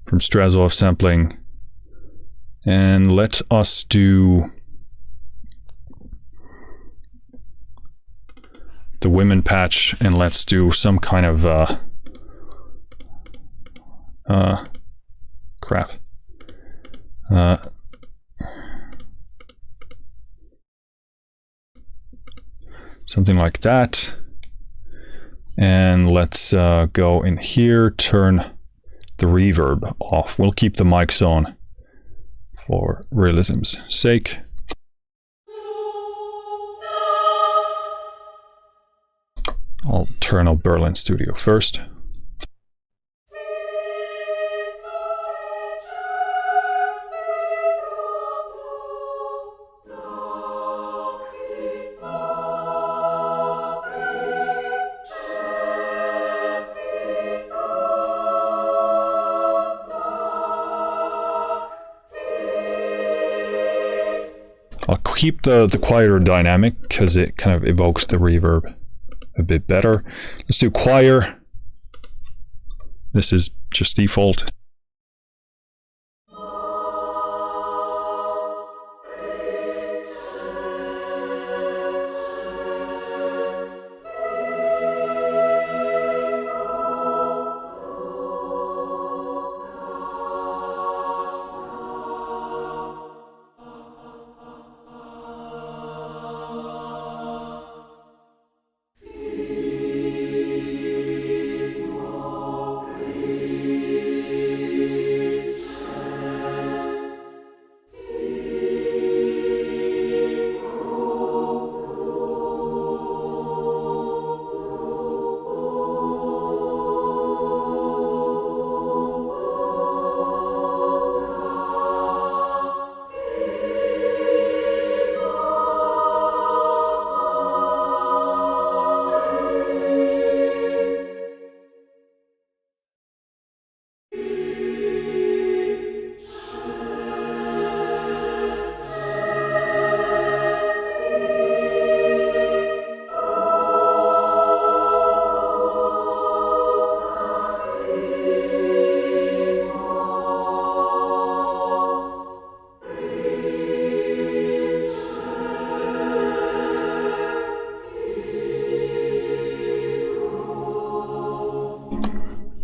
[SPEAKER 1] from Strezov sampling, and let us do the women patch, and let's do some kind of crap. Something like that. And let's go in here, turn the reverb off. We'll keep the mics on for realism's sake. I'll turn on Berlin Studio first. I'll keep the quieter dynamic because it kind of evokes the reverb a bit better. Let's do choir. This is just default.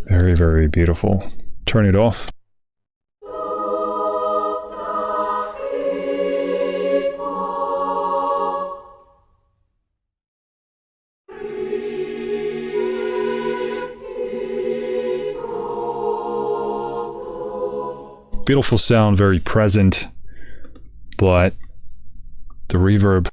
[SPEAKER 1] Very, very beautiful. Turn it off. Beautiful sound, very present, but the reverb.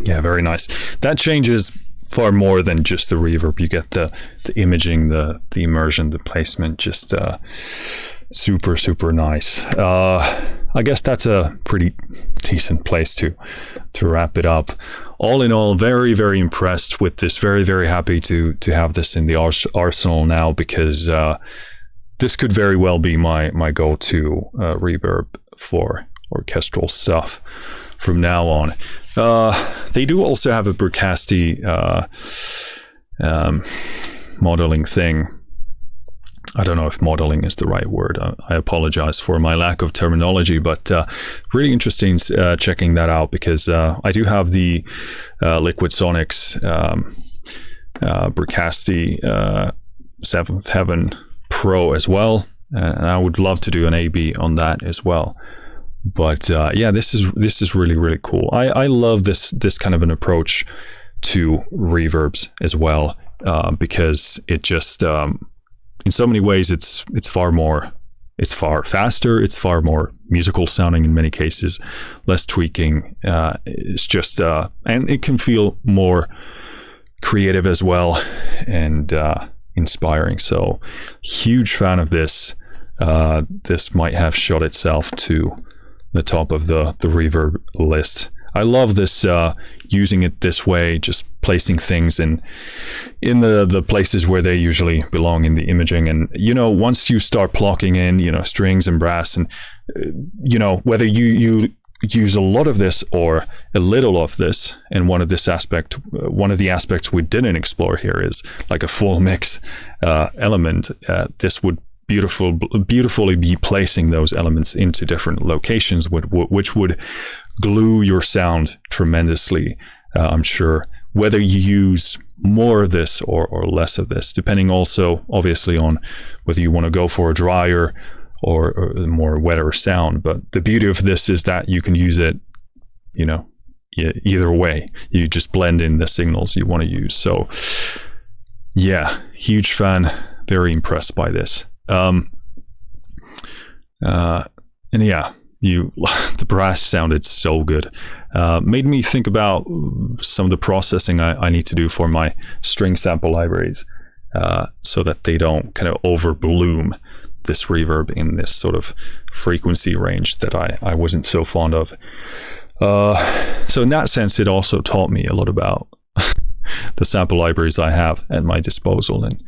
[SPEAKER 1] Yeah, very nice. That changes far more than just the reverb. You get the imaging, the immersion, the placement, just super, super nice. I guess that's a pretty decent place to wrap it up. All in all, very, very impressed with this. Very, very happy to have this in the arsenal now, because this could very well be my go-to reverb for orchestral stuff from now on. They do also have a Bricasti modeling thing. I don't know if modeling is the right word. I apologize for my lack of terminology, but really interesting checking that out, because I do have the Liquid Sonics Bricasti 7th Heaven Pro as well, and I would love to do an AB on that as well. But yeah, this is really, really cool. I love this kind of an approach to reverbs as well, because it just in so many ways it's far faster, it's far more musical sounding in many cases, less tweaking. It's just and it can feel more creative as well, and inspiring. So huge fan of this. This might have shot itself to the top of the reverb list. I love this, using it this way, just placing things in the places where they usually belong in the imaging. And, you know, once you start plucking in, you know, strings and brass, and, you know, whether you use a lot of this or a little of this, and one of the aspects we didn't explore here is like a full mix element. This would beautifully be placing those elements into different locations, which would glue your sound tremendously, I'm sure, whether you use more of this or less of this, depending also obviously on whether you want to go for a drier or more wetter sound. But the beauty of this is that you can use it, you know, either way. You just blend in the signals you want to use. So yeah, huge fan, very impressed by this. And yeah, the brass sounded so good. Made me think about some of the processing I need to do for my string sample libraries, so that they don't kind of over bloom this reverb in this sort of frequency range that I wasn't so fond of. So in that sense, it also taught me a lot about the sample libraries I have at my disposal, and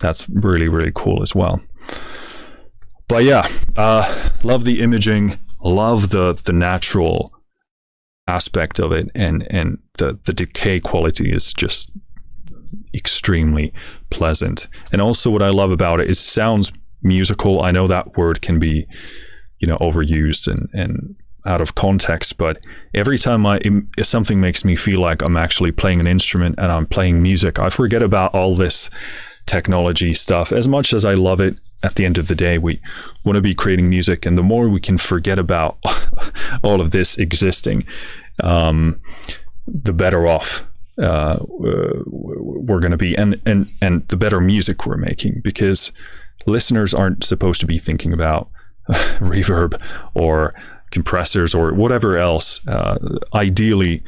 [SPEAKER 1] that's really, really cool as well. But yeah, love the imaging, love the natural aspect of it, and the decay quality is just extremely pleasant. And also what I love about it is it sounds musical. I know that word can be, you know, overused and out of context, but every time something makes me feel like I'm actually playing an instrument and I'm playing music, I forget about all this technology stuff. As much as I love it, at the end of the day, we want to be creating music, and the more we can forget about all of this existing, the better off we're going to be, and the better music we're making, because listeners aren't supposed to be thinking about reverb or compressors or whatever else. Ideally,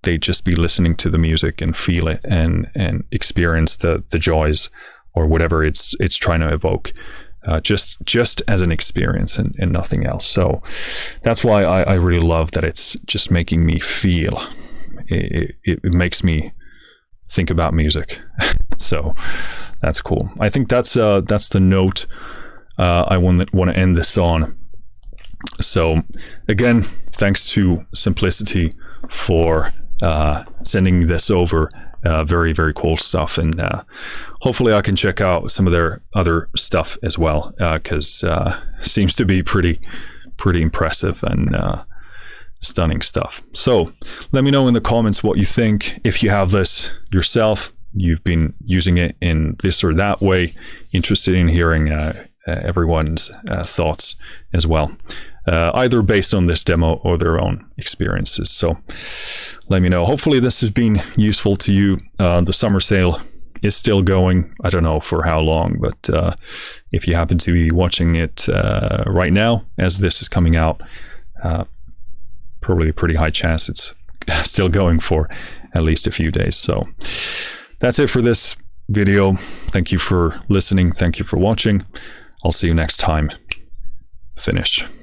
[SPEAKER 1] they just be listening to the music and feel it and experience the joys or whatever it's trying to evoke, just as an experience and nothing else. So that's why I really love that it's just making me feel. It makes me think about music. So that's cool. I think that's the note I want to end this on. So again, thanks to Samplicity for sending this over. Very, very cool stuff, and hopefully I can check out some of their other stuff as well, because seems to be pretty impressive and stunning stuff. So let me know in the comments what you think. If you have this yourself, you've been using it in this or that way, interested in hearing everyone's thoughts as well, either based on this demo or their own experiences. So let me know. Hopefully this has been useful to you. The summer sale is still going. I don't know for how long, but if you happen to be watching it right now as this is coming out, probably a pretty high chance it's still going for at least a few days. So that's it for this video. Thank you for listening. Thank you for watching. I'll see you next time. Finish.